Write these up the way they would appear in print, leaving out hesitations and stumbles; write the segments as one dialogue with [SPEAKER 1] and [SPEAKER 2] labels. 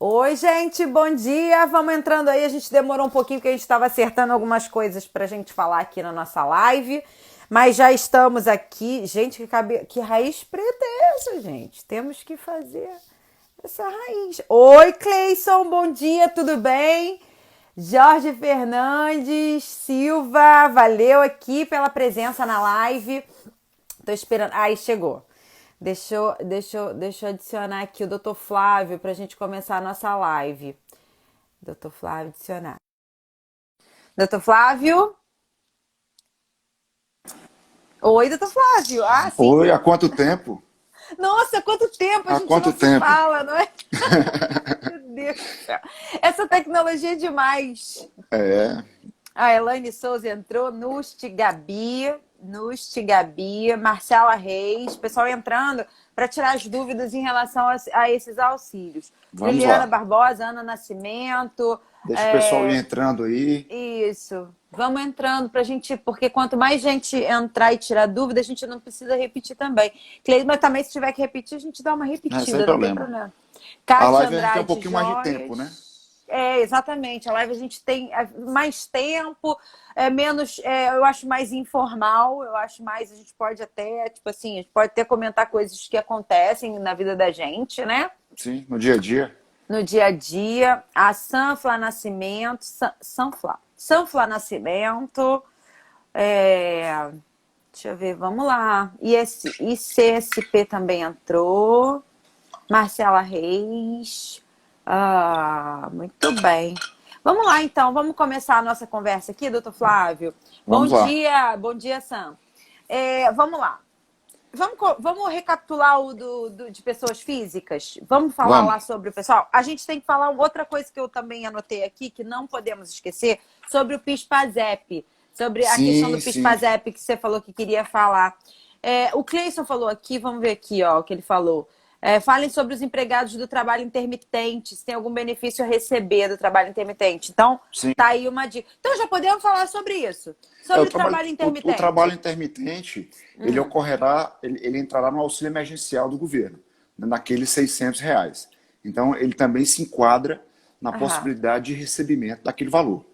[SPEAKER 1] Oi, gente, bom dia. Vamos entrando aí. A gente demorou um pouquinho porque a gente estava acertando algumas coisas para a gente falar aqui na nossa live. Mas já estamos aqui. Gente, que raiz preta é essa, gente? Temos que fazer essa raiz. Oi, Cleison, bom dia, tudo bem? Jorge Fernandes Silva, valeu aqui pela presença na live. Tô esperando. Aí, chegou. Deixa eu adicionar aqui o Dr. Flávio para a gente começar a nossa live. Dr. Flávio, adicionar. Dr. Flávio? Oi, Dr. Flávio. Ah, sim.
[SPEAKER 2] Oi, há quanto tempo?
[SPEAKER 1] Nossa, quanto tempo a
[SPEAKER 2] Há
[SPEAKER 1] gente não
[SPEAKER 2] quanto
[SPEAKER 1] se
[SPEAKER 2] tempo?
[SPEAKER 1] fala, não é? Meu Deus do céu. Essa tecnologia é demais.
[SPEAKER 2] É,
[SPEAKER 1] A Elaine Souza entrou, Gabi, Marcela Reis, pessoal entrando para tirar as dúvidas em relação a esses auxílios.
[SPEAKER 2] vamos
[SPEAKER 1] Liliana
[SPEAKER 2] lá.
[SPEAKER 1] Barbosa, Ana Nascimento,
[SPEAKER 2] Deixa o pessoal ir entrando aí.
[SPEAKER 1] isso. Vamos entrando para a gente, porque quanto mais gente entrar e tirar dúvida, a gente não precisa repetir também. Mas também, se tiver que repetir, a gente dá uma
[SPEAKER 2] Sem
[SPEAKER 1] repetida, não tem
[SPEAKER 2] problema.
[SPEAKER 1] problema.
[SPEAKER 2] A
[SPEAKER 1] Kátia
[SPEAKER 2] live a gente tem um
[SPEAKER 1] Andrade
[SPEAKER 2] pouquinho mais de tempo, né?
[SPEAKER 1] Joias. É, exatamente. A live a gente tem mais tempo, menos, eu acho mais informal, eu acho mais, a gente pode até, tipo assim, a gente pode até comentar coisas que acontecem na vida da gente, né?
[SPEAKER 2] Sim, no dia a dia.
[SPEAKER 1] No dia a dia. A Sanfla Nascimento, Sanfla Nascimento, deixa eu ver, vamos lá. ICSP também entrou. Marcela Reis. Muito bem. Vamos lá, então. Vamos começar a nossa conversa aqui, doutor Flávio.
[SPEAKER 2] Vamos lá.
[SPEAKER 1] Bom dia, Sam. Vamos lá. Vamos recapitular o de pessoas físicas? Vamos falar lá
[SPEAKER 2] Vamos.
[SPEAKER 1] sobre o pessoal? A gente tem que falar outra coisa que eu também anotei aqui, que não podemos esquecer, sobre o PIS/PASEP. Sobre a questão
[SPEAKER 2] Sim,
[SPEAKER 1] do
[SPEAKER 2] sim.
[SPEAKER 1] PIS/PASEP que você falou que queria falar. O Cleison falou aqui, vamos ver aqui ó, o que ele falou. Falem sobre os empregados do trabalho intermitente, se tem algum benefício a receber do trabalho intermitente. Então,
[SPEAKER 2] Sim.
[SPEAKER 1] tá aí uma dica. Então, já podemos falar sobre isso. Sobre o trabalho
[SPEAKER 2] O trabalho
[SPEAKER 1] intermitente.
[SPEAKER 2] intermitente, ele ocorrerá, ele entrará no auxílio emergencial do governo, né, naqueles R$ 600. Então, ele também se enquadra na
[SPEAKER 1] Aham.
[SPEAKER 2] possibilidade de recebimento daquele valor,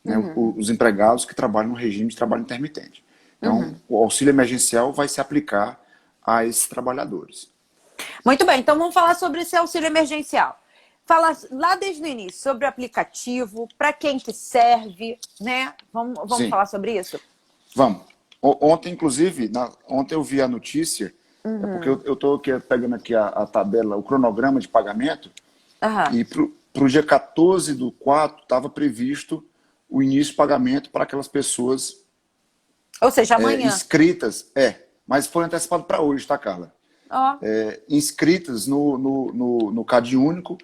[SPEAKER 2] né, os empregados que trabalham no regime de trabalho intermitente. Então, o auxílio emergencial vai se aplicar a esses trabalhadores.
[SPEAKER 1] Muito bem, então vamos falar sobre esse auxílio emergencial. Fala lá desde o início sobre o aplicativo, para quem que serve, né? Vamos
[SPEAKER 2] Sim,
[SPEAKER 1] falar sobre isso?
[SPEAKER 2] vamos. Ontem, inclusive, ontem eu vi a notícia, porque eu estou pegando aqui a tabela, o cronograma de pagamento,
[SPEAKER 1] Aham.
[SPEAKER 2] e para o dia 14/4 estava previsto o início do pagamento para aquelas pessoas
[SPEAKER 1] Ou seja, amanhã.
[SPEAKER 2] inscritas, mas foi antecipado para hoje, tá, Carla?
[SPEAKER 1] Ó.
[SPEAKER 2] Inscritas no Cade Único,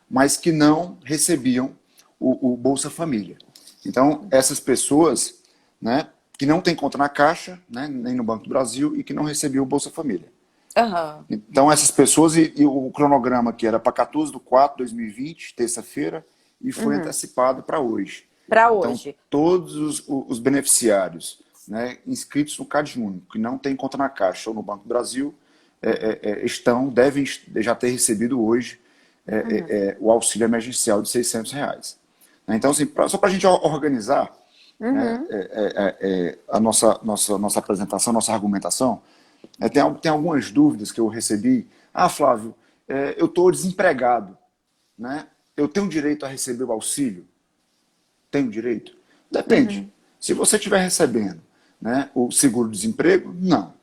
[SPEAKER 2] mas que não recebiam o Bolsa Família. Então, essas pessoas, né, que não têm conta na Caixa, né, nem no Banco do Brasil, e que não recebiam o Bolsa Família.
[SPEAKER 1] Aham.
[SPEAKER 2] Então, essas pessoas, e o cronograma que era para 14/4/2020, terça-feira, e foi antecipado para hoje.
[SPEAKER 1] Para
[SPEAKER 2] Então,
[SPEAKER 1] hoje.
[SPEAKER 2] todos os beneficiários, né, inscritos no Cade Único, que não têm conta na Caixa ou no Banco do Brasil, devem já ter recebido hoje o auxílio emergencial de R$ 600. Então, assim, só para a gente organizar, né, a nossa apresentação, nossa argumentação, tem algumas dúvidas que eu recebi. Ah, Flávio, eu estou desempregado, né? Eu tenho direito a receber o auxílio? Tenho direito? Depende. Se você estiver recebendo, né, o seguro-desemprego, não.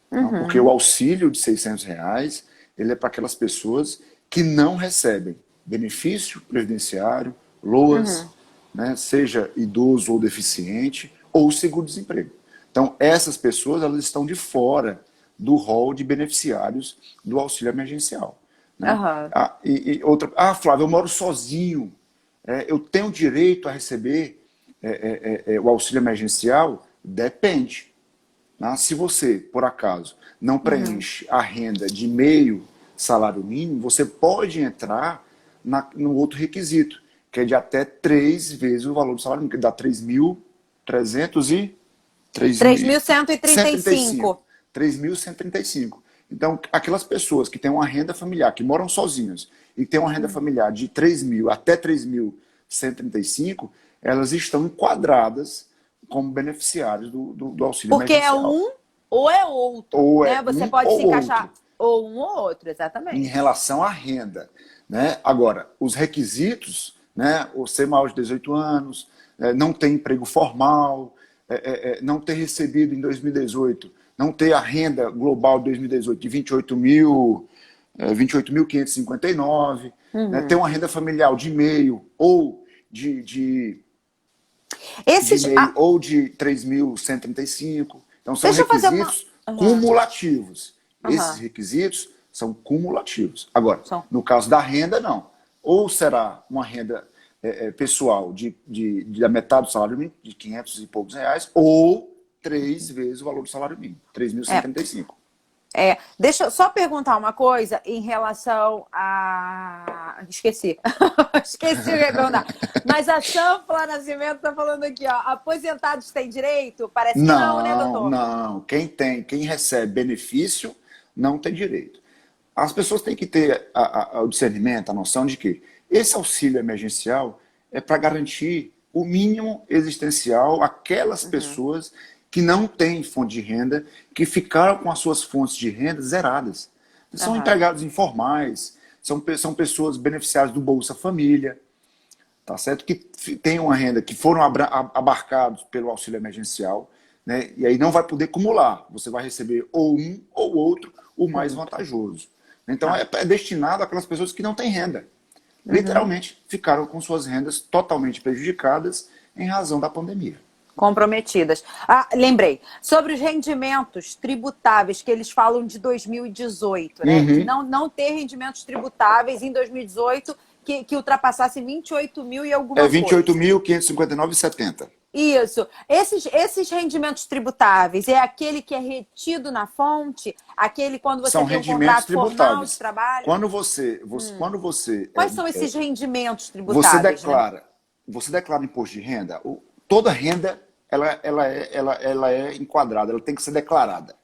[SPEAKER 2] Não, porque o auxílio de R$ 600, ele é para aquelas pessoas que não recebem benefício previdenciário, LOAS, né, seja idoso ou deficiente, ou seguro-desemprego. Então, essas pessoas, elas estão de fora do rol de beneficiários do auxílio emergencial. Né?
[SPEAKER 1] Aham.
[SPEAKER 2] Flávio, eu moro sozinho, eu tenho direito a receber o auxílio emergencial? Depende. Se você, por acaso, não preenche a renda de meio salário mínimo, você pode entrar no outro requisito, que é de até 3 vezes o valor do salário mínimo, que dá 3.300 e
[SPEAKER 1] 3.135.
[SPEAKER 2] 3.135. Então, aquelas pessoas que têm uma renda familiar, que moram sozinhas e tem uma renda familiar de 3 mil até 3.135, elas estão enquadradas como beneficiários do auxílio
[SPEAKER 1] Porque é
[SPEAKER 2] emergencial.
[SPEAKER 1] um ou é outro,
[SPEAKER 2] Ou é
[SPEAKER 1] né? Você
[SPEAKER 2] um
[SPEAKER 1] pode
[SPEAKER 2] ou
[SPEAKER 1] se encaixar
[SPEAKER 2] outro,
[SPEAKER 1] ou um ou outro,
[SPEAKER 2] em
[SPEAKER 1] exatamente.
[SPEAKER 2] relação à renda. Né? Agora, os requisitos, né? O ser maior de 18 anos, não ter emprego formal, não ter recebido em 2018, não ter a renda global de 2018 de 28.559, né? Ter uma renda familiar de meio ou de
[SPEAKER 1] Esses,
[SPEAKER 2] meio ou de 3.135. Então, são
[SPEAKER 1] deixa eu fazer uma.
[SPEAKER 2] requisitos
[SPEAKER 1] Aham,
[SPEAKER 2] cumulativos. Esses
[SPEAKER 1] aham,
[SPEAKER 2] requisitos são cumulativos. Agora,
[SPEAKER 1] são.
[SPEAKER 2] no caso da renda, não. Ou será uma renda pessoal da metade do salário mínimo, de 500 e poucos reais, ou 3 vezes o valor do salário mínimo,
[SPEAKER 1] É,
[SPEAKER 2] 3.135.
[SPEAKER 1] deixa eu só perguntar uma coisa em relação a. Esqueci. Esqueci o que eu ia perguntar. Mas a Sanfla Nascimento está falando aqui, ó. Aposentados têm direito? Parece que não, né,
[SPEAKER 2] Não,
[SPEAKER 1] doutor?
[SPEAKER 2] não. Quem recebe benefício não tem direito. As pessoas têm que ter o discernimento, a noção de que esse auxílio emergencial é para garantir o mínimo existencial àquelas pessoas que não têm fonte de renda, que ficaram com as suas fontes de renda zeradas. São
[SPEAKER 1] Aham,
[SPEAKER 2] empregados informais, são pessoas beneficiadas do Bolsa Família, tá certo? Que têm uma renda, que foram abarcados pelo auxílio emergencial, né? E aí não vai poder acumular. Você vai receber ou um ou outro, o mais vantajoso. Então
[SPEAKER 1] tá.
[SPEAKER 2] é destinado àquelas pessoas que não têm renda.
[SPEAKER 1] Uhum.
[SPEAKER 2] Literalmente ficaram com suas rendas totalmente prejudicadas em razão da pandemia.
[SPEAKER 1] Comprometidas. Ah, lembrei. Sobre os rendimentos tributáveis, que eles falam de 2018, né? De
[SPEAKER 2] Uhum.
[SPEAKER 1] não ter rendimentos tributáveis em 2018 que ultrapassasse 28 mil e
[SPEAKER 2] É
[SPEAKER 1] alguma coisa.
[SPEAKER 2] 28.559,70.
[SPEAKER 1] Isso. Esses rendimentos tributáveis é aquele que é retido na fonte? Aquele quando você
[SPEAKER 2] São
[SPEAKER 1] tem um
[SPEAKER 2] rendimentos
[SPEAKER 1] contrato formal de
[SPEAKER 2] tributáveis.
[SPEAKER 1] trabalho?
[SPEAKER 2] Quando você
[SPEAKER 1] Quais são esses rendimentos
[SPEAKER 2] você
[SPEAKER 1] tributáveis, né?
[SPEAKER 2] declara, você declara imposto de renda, toda renda ela é enquadrada, ela tem que ser declarada.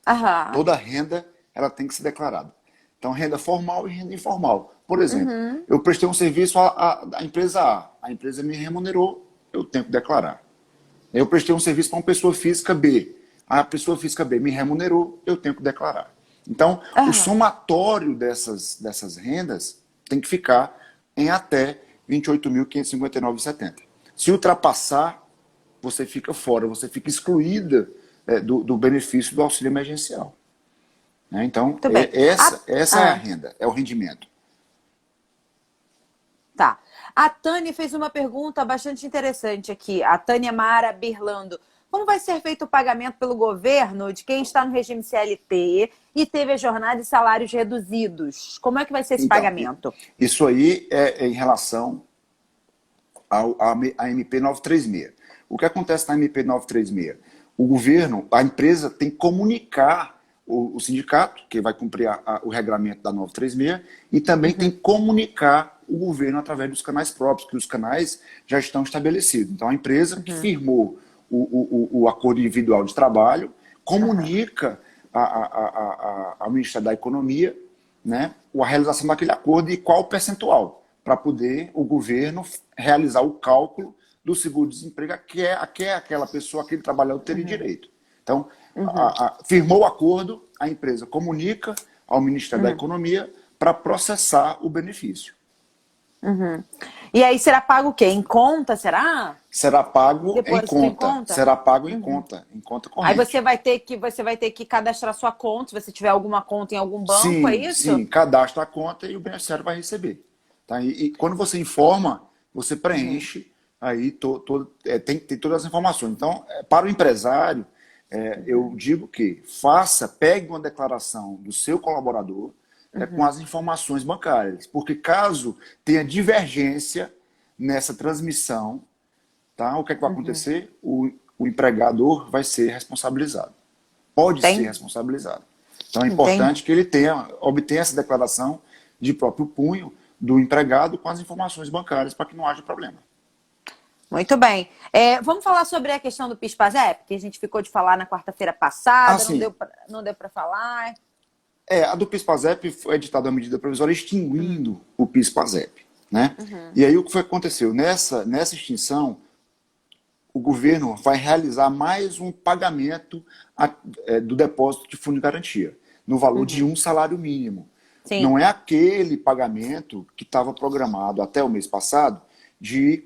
[SPEAKER 1] Aham.
[SPEAKER 2] Toda renda ela tem que ser declarada. Então, renda formal e renda informal. Por exemplo, eu prestei um serviço à empresa A empresa me remunerou, eu tenho que declarar. Eu prestei um serviço para uma pessoa física B, a pessoa física B me remunerou, eu tenho que declarar. Então, o
[SPEAKER 1] Aham.
[SPEAKER 2] somatório dessas rendas tem que ficar em até 28.559,70. Se ultrapassar, você fica fora, você fica excluída do benefício do auxílio emergencial. Né? Então,
[SPEAKER 1] Muito bem.
[SPEAKER 2] essa é a renda, é o rendimento.
[SPEAKER 1] Tá. A Tânia fez uma pergunta bastante interessante aqui. A Tânia Mara Berlando. Como vai ser feito o pagamento pelo governo de quem está no regime CLT e teve a jornada e salários reduzidos? Como é que vai ser esse
[SPEAKER 2] Então,
[SPEAKER 1] pagamento?
[SPEAKER 2] isso aí é em relação à MP 936. O que acontece na MP 936? O governo, a empresa tem que comunicar o sindicato, que vai cumprir o regramento da 936, e também tem que comunicar o governo através dos canais próprios, que os canais já estão estabelecidos. Então, a empresa que firmou o acordo individual de trabalho comunica ao Ministério da Economia, né, a realização daquele acordo e qual o percentual, para poder o governo realizar o cálculo do seguro-desemprego que é aquela pessoa, aquele trabalhador teria direito. Então, firmou o acordo, a empresa comunica ao Ministério da Economia para processar o benefício.
[SPEAKER 1] E aí será pago o quê? Em conta, será?
[SPEAKER 2] Será pago em
[SPEAKER 1] Depósito em
[SPEAKER 2] conta.
[SPEAKER 1] conta?
[SPEAKER 2] Será pago em conta
[SPEAKER 1] Aí
[SPEAKER 2] corrente.
[SPEAKER 1] você vai ter que cadastrar sua conta, se você tiver alguma conta em algum banco, é
[SPEAKER 2] Sim,
[SPEAKER 1] isso?
[SPEAKER 2] sim, cadastra a conta e o beneficiário vai receber. Tá? E quando você informa, você preenche, aí tem todas as informações. Então, para o empresário, eu digo que pegue uma declaração do seu colaborador com as informações bancárias, porque caso tenha divergência nessa transmissão, tá? O que é que vai acontecer? O empregador vai ser responsabilizado. Pode ser
[SPEAKER 1] Tem?
[SPEAKER 2] responsabilizado. Então é
[SPEAKER 1] Tem?
[SPEAKER 2] importante que ele obtenha essa declaração de próprio punho do empregado com as informações bancárias para que não haja problema.
[SPEAKER 1] Muito bem. Vamos falar sobre a questão do PIS/PASEP, que a gente ficou de falar na quarta-feira
[SPEAKER 2] Ah,
[SPEAKER 1] passada,
[SPEAKER 2] sim.
[SPEAKER 1] não deu para falar.
[SPEAKER 2] A do PIS/PASEP foi editada a medida provisória extinguindo o PIS/PASEP, né? E aí o que foi que aconteceu? Nessa extinção, o governo vai realizar mais um pagamento do depósito de fundo de garantia, no valor de um salário mínimo.
[SPEAKER 1] Sim.
[SPEAKER 2] Não é aquele pagamento que estava programado até o mês passado de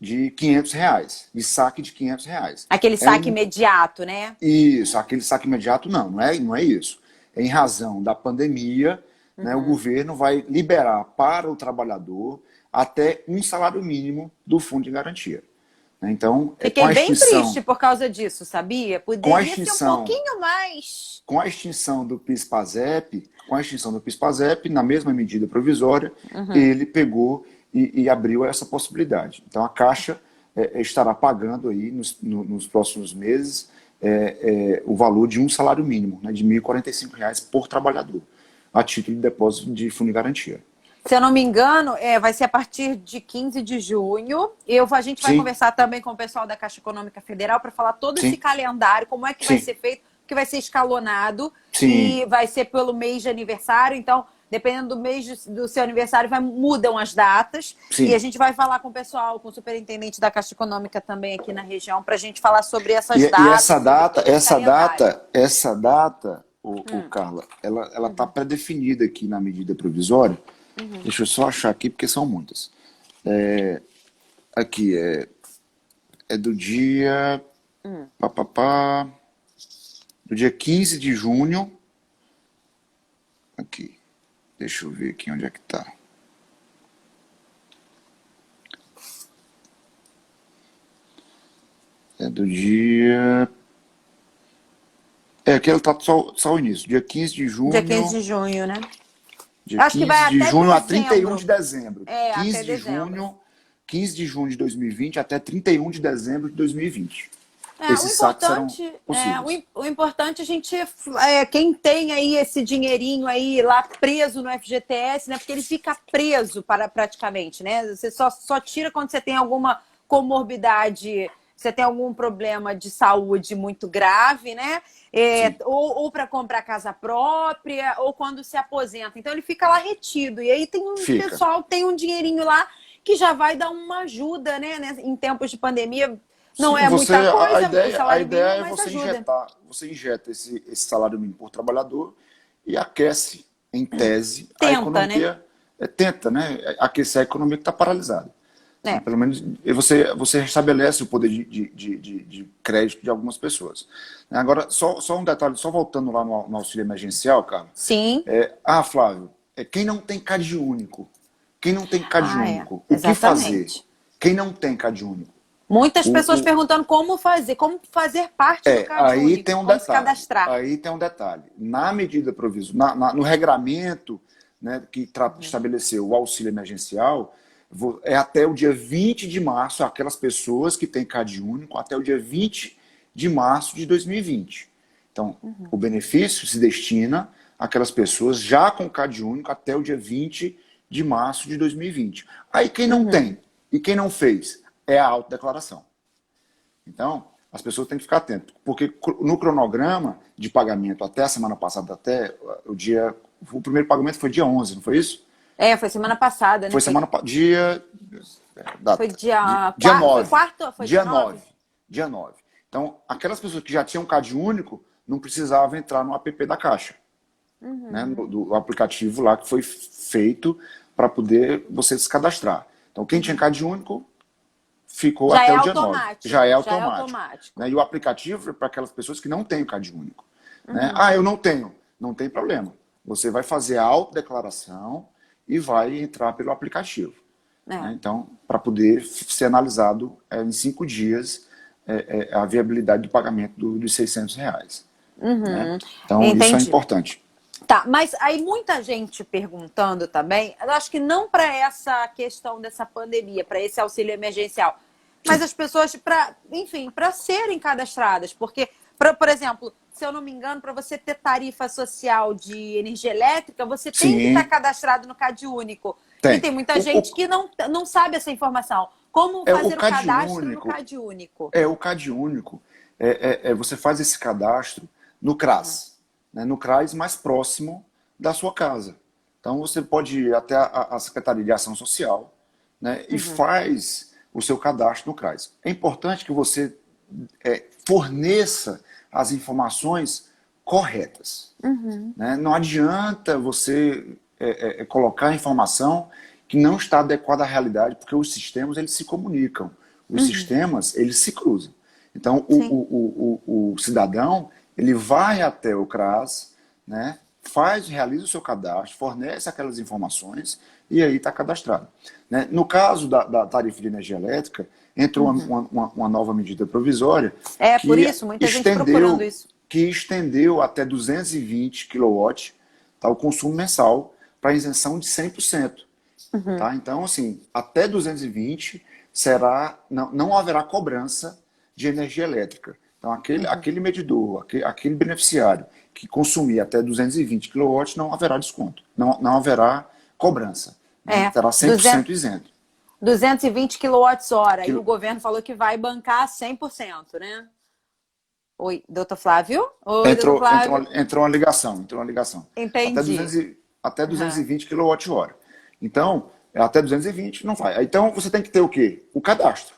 [SPEAKER 2] R$ 500, de saque de R$ 500.
[SPEAKER 1] Aquele saque imediato, né?
[SPEAKER 2] Isso, aquele saque imediato não é isso. Em razão da pandemia, né, o governo vai liberar para o trabalhador até um salário mínimo do fundo de garantia. Então,
[SPEAKER 1] Fiquei bem triste por causa disso, sabia? Poderia ser um pouquinho mais.
[SPEAKER 2] Com a extinção do PIS/PASEP, na mesma medida provisória, ele pegou e abriu essa possibilidade. Então, a Caixa estará pagando aí nos próximos meses o valor de um salário mínimo, né, de R$ 1.045 por trabalhador, a título de depósito de fundo de garantia.
[SPEAKER 1] Se eu não me engano, vai ser a partir de 15 de junho. A gente vai conversar também com o pessoal da Caixa Econômica Federal para falar todo esse calendário, como é que vai ser feito, porque vai ser escalonado e vai ser pelo mês de aniversário. Então, dependendo do mês do seu aniversário, mudam as datas. E a gente vai falar com o pessoal, com o superintendente da Caixa Econômica também aqui na região, para a gente falar sobre essas datas.
[SPEAKER 2] E essa data, Carla, ela está pré-definida aqui na medida provisória. Deixa eu só achar aqui, porque são muitas. Aqui é do dia... do dia 15 de junho. Aqui. Deixa eu ver aqui onde é que está. É do dia... aqui ela está só o início. Dia 15 de junho...
[SPEAKER 1] Dia 15 de junho, né?
[SPEAKER 2] Dia
[SPEAKER 1] Acho que vai
[SPEAKER 2] de
[SPEAKER 1] até
[SPEAKER 2] junho a
[SPEAKER 1] dezembro.
[SPEAKER 2] 31 de dezembro.
[SPEAKER 1] Até dezembro.
[SPEAKER 2] 15 de junho de 2020 até 31 de dezembro de 2020. Esses saques serão possíveis.
[SPEAKER 1] O importante a gente quem tem aí esse dinheirinho aí lá preso no FGTS, né? Porque ele fica preso praticamente, né? Você só tira quando você tem alguma comorbidade, você tem algum problema de saúde muito grave, né? Ou para comprar casa própria, ou quando se aposenta. Então ele fica lá retido. E aí pessoal tem um dinheirinho lá que já vai dar uma ajuda, né? Em tempos de pandemia. Não é muita coisa,
[SPEAKER 2] a ideia é você injeta esse salário mínimo por trabalhador e aquece, em tese, a economia.
[SPEAKER 1] Né?
[SPEAKER 2] Tenta, né? Aquecer a economia que está paralisada. Pelo menos você restabelece o poder de crédito de algumas pessoas. Agora, só um detalhe, só voltando lá no auxílio emergencial, cara.
[SPEAKER 1] Sim.
[SPEAKER 2] Flávio, quem não tem CAD único? Quem não tem CAD único? O
[SPEAKER 1] Exatamente.
[SPEAKER 2] que fazer? Quem não tem CAD único?
[SPEAKER 1] Muitas pessoas perguntando como fazer parte do CAD único, como se cadastrar.
[SPEAKER 2] Aí tem um detalhe. Na medida provisória, no regramento, né, que estabeleceu o auxílio emergencial, até o dia 20 de março, aquelas pessoas que têm CAD único, até o dia 20 de março de 2020. Então, o benefício se destina àquelas pessoas já com CAD único até o dia 20 de março de 2020. Aí quem não tem e quem não fez é a autodeclaração. Então, as pessoas têm que ficar atentas, porque no cronograma de pagamento até a semana passada, até o primeiro pagamento foi dia 11, não foi isso?
[SPEAKER 1] Foi semana passada, né?
[SPEAKER 2] Foi semana passada.
[SPEAKER 1] Foi dia
[SPEAKER 2] 9.
[SPEAKER 1] Foi
[SPEAKER 2] dia 9. Dia 9. Então, aquelas pessoas que já tinham CAD único não precisavam entrar no app da Caixa. Né? Do aplicativo lá que foi feito para poder você se cadastrar. Então, quem tinha CAD único ficou até o dia 9. Já é automático. Né? E o aplicativo é para aquelas pessoas que não têm o CAD único. Né? Eu não tenho. Não tem problema. Você vai fazer a autodeclaração e vai entrar pelo aplicativo. Né? Então, para poder ser analisado em 5 dias a viabilidade do pagamento dos R$ 600. Né? Então,
[SPEAKER 1] Entendi.
[SPEAKER 2] isso é importante.
[SPEAKER 1] Tá, mas aí muita gente perguntando também, eu acho que não para essa questão dessa pandemia, para esse auxílio emergencial, mas as pessoas, para serem cadastradas, porque, por exemplo, se eu não me engano, para você ter tarifa social de energia elétrica, você tem que estar cadastrado no CAD único. E tem muita gente que não sabe essa informação. Como fazer o cadastro no CAD único?
[SPEAKER 2] O CAD único, você faz esse cadastro no CRAS. né, no CRAS mais próximo da sua casa. Então você pode ir até a Secretaria de Ação Social, né, e faz o seu cadastro no CRAS. É importante que você forneça as informações corretas. Né? Não adianta você colocar a informação que não está adequada à realidade, porque os sistemas eles se comunicam, os sistemas eles se cruzam. Então
[SPEAKER 1] Sim.
[SPEAKER 2] o cidadão ele vai até o CRAS, né? Realiza o seu cadastro, fornece aquelas informações e aí está cadastrado. Né? No caso da tarifa de energia elétrica, entrou uma nova medida provisória
[SPEAKER 1] Por
[SPEAKER 2] que
[SPEAKER 1] isso, muita gente procurando isso.
[SPEAKER 2] estendeu até 220 kW, tá, o consumo mensal para isenção de 100%. Tá? Então, assim, até 220 não haverá cobrança de energia elétrica. Então, aquele medidor, aquele beneficiário que consumir até 220 kW, não haverá desconto, não haverá cobrança. Né? Terá 100% isento.
[SPEAKER 1] 220 kWh. E o governo falou que vai bancar 100%, né? Oi, doutor Flávio? Oi, doutor Flávio.
[SPEAKER 2] Entrou uma ligação.
[SPEAKER 1] Entendi.
[SPEAKER 2] Até 220 kWh. Então, até 220 não vai. Então, você tem que ter o quê? O cadastro.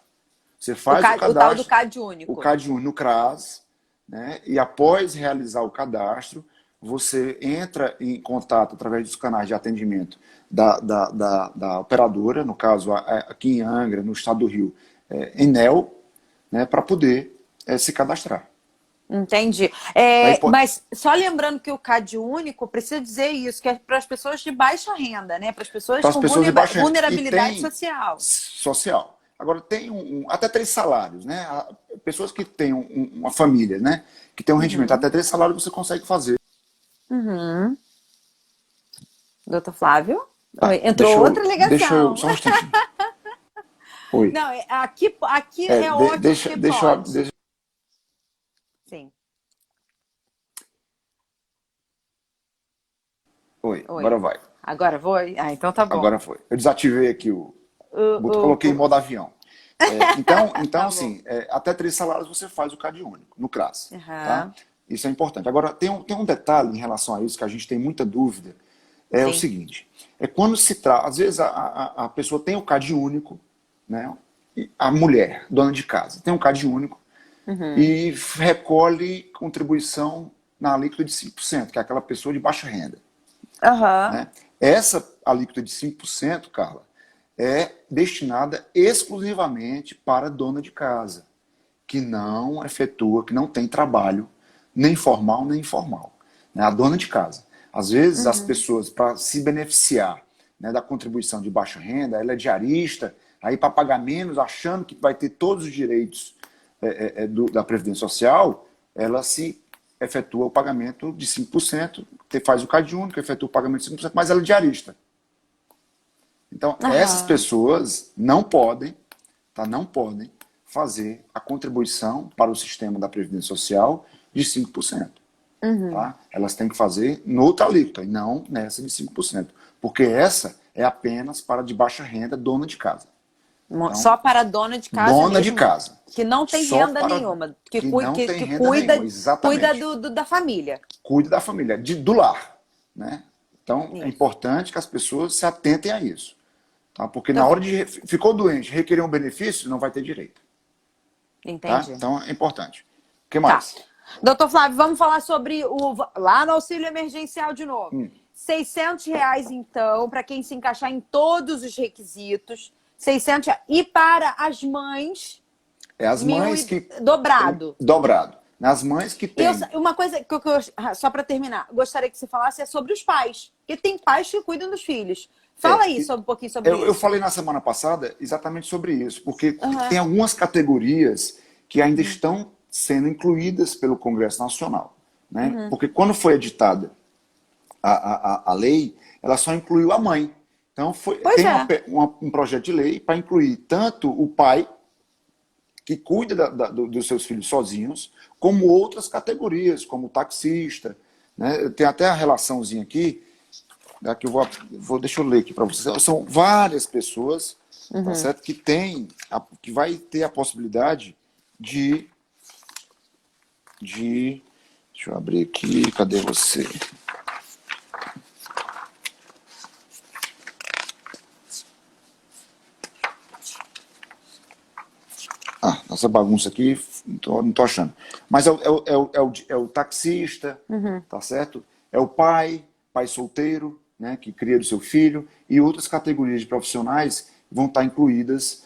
[SPEAKER 2] Você faz o cadastro.
[SPEAKER 1] O tal do CAD único.
[SPEAKER 2] O CAD único no CRAS, né? E após realizar o cadastro, você entra em contato através dos canais de atendimento da operadora, no caso aqui em Angra, no estado do Rio, Enel, né? Para poder se cadastrar.
[SPEAKER 1] Entendi. Mas só lembrando que o CAD único precisa dizer isso, que é para as pessoas de baixa renda, né? Para as pessoas com vulnerabilidade
[SPEAKER 2] social. Agora, tem até 3 salários, né? Pessoas que têm uma família, né? Que tem um rendimento até 3 salários, você consegue fazer.
[SPEAKER 1] Doutor Flávio? Oi, entrou outra ligação.
[SPEAKER 2] Deixa eu, só um instantinho. Oi.
[SPEAKER 1] Não, aqui ótimo que pode. Sim.
[SPEAKER 2] Oi, agora vai.
[SPEAKER 1] Agora foi? Ah, então tá bom.
[SPEAKER 2] Agora foi. Eu desativei aqui coloquei em modo avião. Então assim, até 3 salários você faz o CAD único, no CRAS. Tá? Isso é importante. Agora, tem um detalhe em relação a isso que a gente tem muita dúvida. É o seguinte, quando se trata, às vezes a pessoa tem o CAD único, né? A mulher, dona de casa, tem um CAD único e recolhe contribuição na alíquota de 5%, que é aquela pessoa de baixa renda. Né? Essa alíquota de 5%, Carla, é destinada exclusivamente para dona de casa, que não efetua, que não tem trabalho, nem formal nem informal. Né? A dona de casa. Às vezes as pessoas, para se beneficiar, né, da contribuição de baixa renda, ela é diarista, aí para pagar menos, achando que vai ter todos os direitos da Previdência Social, ela se efetua o pagamento de 5%, faz o CAD único, efetua o pagamento de 5%, mas ela é diarista. Então, essas pessoas não podem fazer a contribuição para o sistema da Previdência Social de 5%. Tá? Elas têm que fazer noutra alíquota, e não nessa de 5%. Porque essa é apenas para de baixa renda, dona de casa. Então,
[SPEAKER 1] só para dona de casa
[SPEAKER 2] dona
[SPEAKER 1] mesmo,
[SPEAKER 2] de casa.
[SPEAKER 1] Que não tem renda nenhuma. Que cuida da família.
[SPEAKER 2] Cuida da família, do lar. Né? Então, é importante que as pessoas se atentem a isso. Tá? Porque na hora de... Ficou doente, requerer um benefício, não vai ter direito.
[SPEAKER 1] Entendi.
[SPEAKER 2] Tá? Então, é importante. O que mais?
[SPEAKER 1] Tá. Doutor Flávio, vamos falar sobre lá no auxílio emergencial de novo. R$600, então, para quem se encaixar em todos os requisitos. R$600. E para as mães...
[SPEAKER 2] as mães que...
[SPEAKER 1] Dobrado.
[SPEAKER 2] Dobrado. Nas mães que têm...
[SPEAKER 1] Uma coisa que eu só para terminar, gostaria que você falasse é sobre os pais. Porque tem pais que cuidam dos filhos. Fala aí um pouquinho sobre isso.
[SPEAKER 2] Eu falei na semana passada exatamente sobre isso. Porque tem algumas categorias que ainda estão sendo incluídas pelo Congresso Nacional. Né? Porque quando foi editada a lei, ela só incluiu a mãe. Então tem um projeto de lei para incluir tanto o pai, que cuida dos seus filhos sozinhos, como outras categorias, como o taxista. Né? Tem até a relaçãozinha aqui, que deixa eu ler aqui para vocês. São várias pessoas tá certo? Que vai ter a possibilidade deixa Deixa eu abrir aqui. Cadê você? Essa bagunça aqui, não tô achando. Mas é o taxista, tá certo? É o pai solteiro, né, que cria do seu filho, e outras categorias de profissionais vão estar incluídas,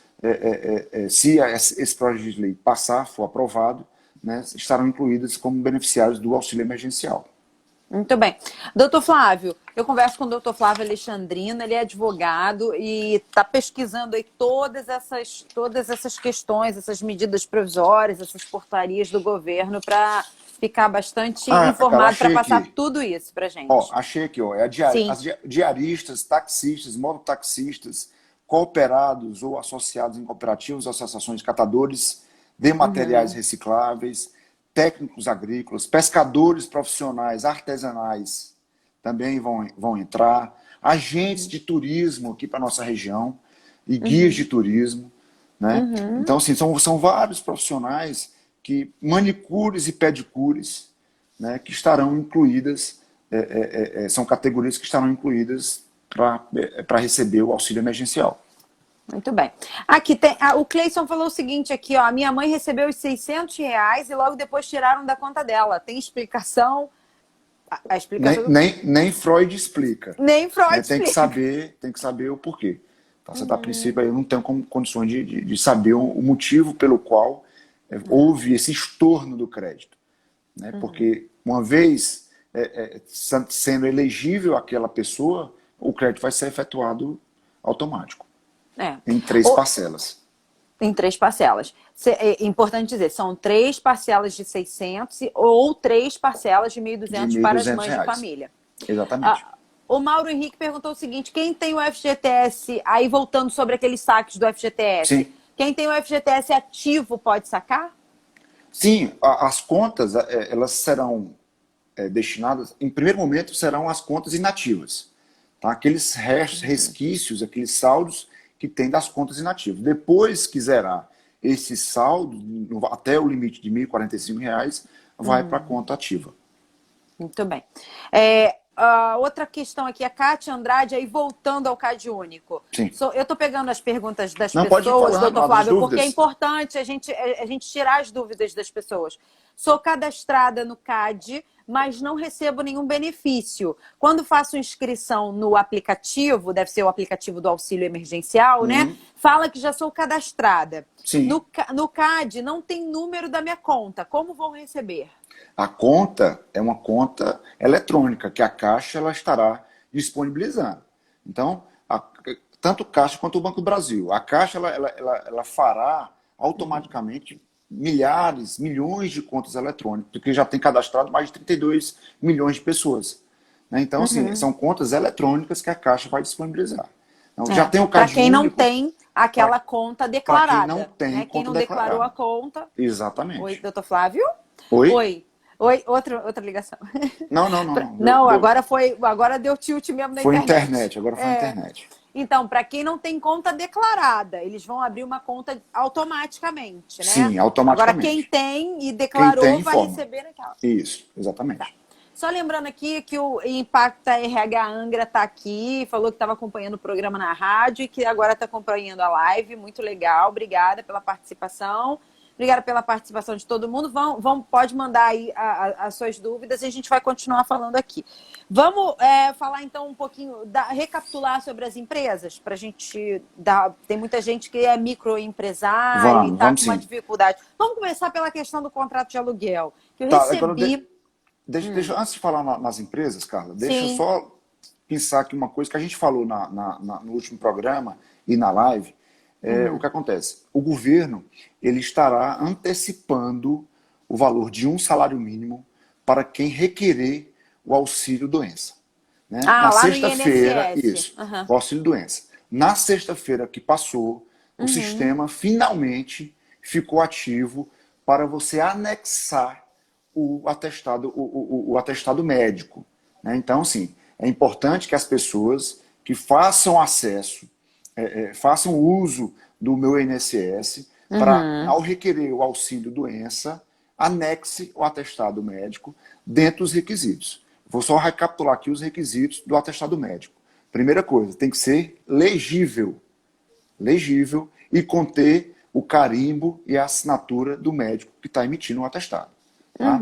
[SPEAKER 2] se esse projeto de lei passar, for aprovado, né, estarão incluídas como beneficiários do auxílio emergencial.
[SPEAKER 1] Muito bem. Doutor Flávio, eu converso com o doutor Flávio Alexandrino, ele é advogado e está pesquisando aí todas essas questões, essas medidas provisórias, essas portarias do governo para ficar bastante
[SPEAKER 2] Cara,
[SPEAKER 1] informado, para
[SPEAKER 2] achei
[SPEAKER 1] passar
[SPEAKER 2] aqui.
[SPEAKER 1] tudo isso para
[SPEAKER 2] Ó,
[SPEAKER 1] gente.
[SPEAKER 2] achei aqui, ó,
[SPEAKER 1] Sim.
[SPEAKER 2] as diaristas, taxistas, mototaxistas, cooperados ou associados em cooperativas, associações de catadores de materiais recicláveis, técnicos agrícolas, pescadores profissionais, artesanais também vão entrar, agentes de turismo aqui para nossa região e guias de turismo, né? Então, assim, são vários profissionais manicures e pedicures, né, que estarão incluídas, são categorias que estarão incluídas para receber o auxílio emergencial.
[SPEAKER 1] Muito bem. Aqui tem, o Cleison falou o seguinte aqui, ó, a minha mãe recebeu os R$ 600 e logo depois tiraram da conta dela. Tem explicação? A explicação
[SPEAKER 2] Nem Freud explica.
[SPEAKER 1] nem
[SPEAKER 2] Né?
[SPEAKER 1] Freud
[SPEAKER 2] Tem que
[SPEAKER 1] explica.
[SPEAKER 2] saber o porquê. Tá? Você está, a princípio, eu não tenho condições de saber o motivo pelo qual houve esse estorno do crédito. Né? Porque uma vez sendo elegível aquela pessoa, o crédito vai ser efetuado automático,
[SPEAKER 1] É.
[SPEAKER 2] em 3 parcelas.
[SPEAKER 1] Em 3 parcelas. É importante dizer, são 3 parcelas de 600 ou 3 parcelas de 1.200
[SPEAKER 2] De
[SPEAKER 1] para as
[SPEAKER 2] R$
[SPEAKER 1] mães de
[SPEAKER 2] 1.200.
[SPEAKER 1] família.
[SPEAKER 2] Exatamente.
[SPEAKER 1] O Mauro Henrique perguntou o seguinte, quem tem o FGTS, aí voltando sobre aqueles saques do FGTS,
[SPEAKER 2] Sim.
[SPEAKER 1] quem tem o FGTS ativo pode sacar?
[SPEAKER 2] Sim, as contas elas serão destinadas, em primeiro momento, serão as contas inativas. Tá? Aqueles resquícios, aqueles saldos que tem das contas inativas. Depois que zerar esse saldo, até o limite de R$ 1.045, vai para a conta ativa.
[SPEAKER 1] Muito bem. Outra questão aqui, a Kátia Andrade, aí voltando ao CAD único.
[SPEAKER 2] Sim.
[SPEAKER 1] Eu estou pegando as perguntas das
[SPEAKER 2] Não, pode ir
[SPEAKER 1] pessoas,
[SPEAKER 2] falando,
[SPEAKER 1] doutor
[SPEAKER 2] as
[SPEAKER 1] Flávio, porque é
[SPEAKER 2] dúvidas.
[SPEAKER 1] importante a gente tirar as dúvidas das pessoas. Sou cadastrada no CAD, mas não recebo nenhum benefício. Quando faço inscrição no aplicativo, deve ser o aplicativo do auxílio emergencial, né? Fala que já sou cadastrada.
[SPEAKER 2] Sim.
[SPEAKER 1] No CAD não tem número da minha conta. Como vou receber?
[SPEAKER 2] A conta é uma conta eletrônica que a Caixa ela estará disponibilizando. Então, tanto a Caixa quanto o Banco do Brasil. A Caixa ela fará automaticamente milhares, milhões de contas eletrônicas, porque já tem cadastrado mais de 32 milhões de pessoas. Né? Então, assim, são contas eletrônicas que a Caixa vai disponibilizar. Então, já tem o
[SPEAKER 1] Para
[SPEAKER 2] CAD
[SPEAKER 1] quem não
[SPEAKER 2] único.
[SPEAKER 1] tem aquela conta declarada.
[SPEAKER 2] Para quem não tem
[SPEAKER 1] né? Quem
[SPEAKER 2] conta
[SPEAKER 1] não declarou
[SPEAKER 2] declarada.
[SPEAKER 1] a conta.
[SPEAKER 2] Exatamente.
[SPEAKER 1] Oi, doutor Flávio?
[SPEAKER 2] Oi?
[SPEAKER 1] Oi, outra ligação.
[SPEAKER 2] Não.
[SPEAKER 1] Não, agora deu tilt mesmo na
[SPEAKER 2] Foi
[SPEAKER 1] internet.
[SPEAKER 2] agora foi a internet.
[SPEAKER 1] Então, para quem não tem conta declarada, eles vão abrir uma conta automaticamente, né?
[SPEAKER 2] Sim, automaticamente.
[SPEAKER 1] Agora, quem tem e declarou
[SPEAKER 2] Quem tem,
[SPEAKER 1] vai
[SPEAKER 2] informa.
[SPEAKER 1] receber naquela.
[SPEAKER 2] Isso, exatamente.
[SPEAKER 1] Tá. Só lembrando aqui que o Impacta RH Angra está aqui, falou que estava acompanhando o programa na rádio e que agora está acompanhando a live. Muito legal, obrigada pela participação. Obrigada pela participação de todo mundo. Pode mandar aí as suas dúvidas e a gente vai continuar falando aqui. Vamos falar então um pouquinho, recapitular sobre as empresas, para a gente dar. Tem muita gente que é microempresário e está com uma dificuldade. Vamos começar pela questão do contrato de aluguel, que eu recebi.
[SPEAKER 2] Deixa, antes de falar nas empresas, Carla, deixa eu
[SPEAKER 1] Sim.
[SPEAKER 2] só pensar aqui uma coisa que a gente falou no último programa e na live. O que acontece? O governo ele estará antecipando o valor de um salário mínimo para quem requerer o auxílio-doença. Né? Na sexta-feira, isso, o auxílio-doença. Na sexta-feira que passou, o sistema finalmente ficou ativo para você anexar o atestado médico. Né? Então, sim, é importante que as pessoas que façam acesso, façam uso do meu INSS para, ao requerer o auxílio-doença, anexe o atestado médico dentro dos requisitos. Vou só recapitular aqui os requisitos do atestado médico. Primeira coisa, tem que ser legível. Legível e conter o carimbo e a assinatura do médico que está emitindo o atestado. Tá?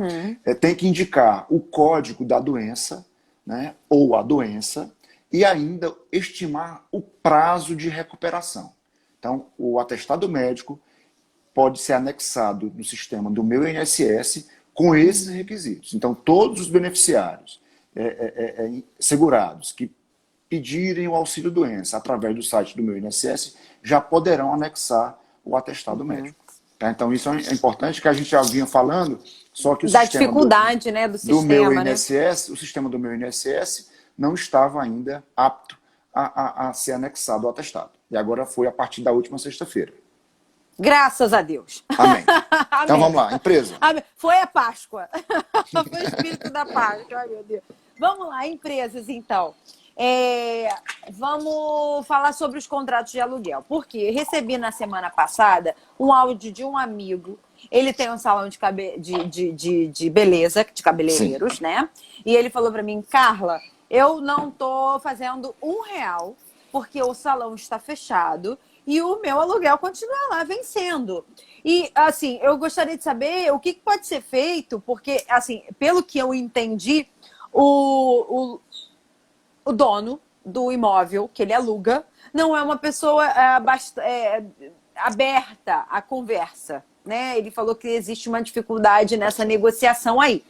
[SPEAKER 2] Tem que indicar o código da doença, né, ou a doença, e ainda estimar o prazo de recuperação. Então, o atestado médico pode ser anexado no sistema do meu INSS com esses requisitos. Então, todos os beneficiários segurados que pedirem o auxílio-doença através do site do meu INSS já poderão anexar o atestado médico. Tá? Então, isso é importante, que a gente já vinha falando, só que o
[SPEAKER 1] Da
[SPEAKER 2] sistema
[SPEAKER 1] dificuldade, né, do sistema,
[SPEAKER 2] do meu
[SPEAKER 1] né?
[SPEAKER 2] INSS, o sistema do meu INSS não estava ainda apto a ser anexado ao atestado. E agora foi a partir da última sexta-feira.
[SPEAKER 1] Graças a Deus.
[SPEAKER 2] Amém. Então
[SPEAKER 1] Amém.
[SPEAKER 2] vamos lá, empresa.
[SPEAKER 1] Amém. Foi a Páscoa. Foi o espírito da Páscoa. Ai, meu Deus. Vamos lá, empresas, então. Vamos falar sobre os contratos de aluguel. Porque recebi na semana passada um áudio de um amigo. Ele tem um salão de beleza, de cabeleireiros, né? E ele falou para mim, Carla, eu não tô fazendo R$ 1 porque o salão está fechado e o meu aluguel continua lá vencendo. E, assim, eu gostaria de saber o que pode ser feito, porque, assim, pelo que eu entendi, o dono do imóvel que ele aluga não é uma pessoa aberta à conversa, né? Ele falou que existe uma dificuldade nessa negociação aí.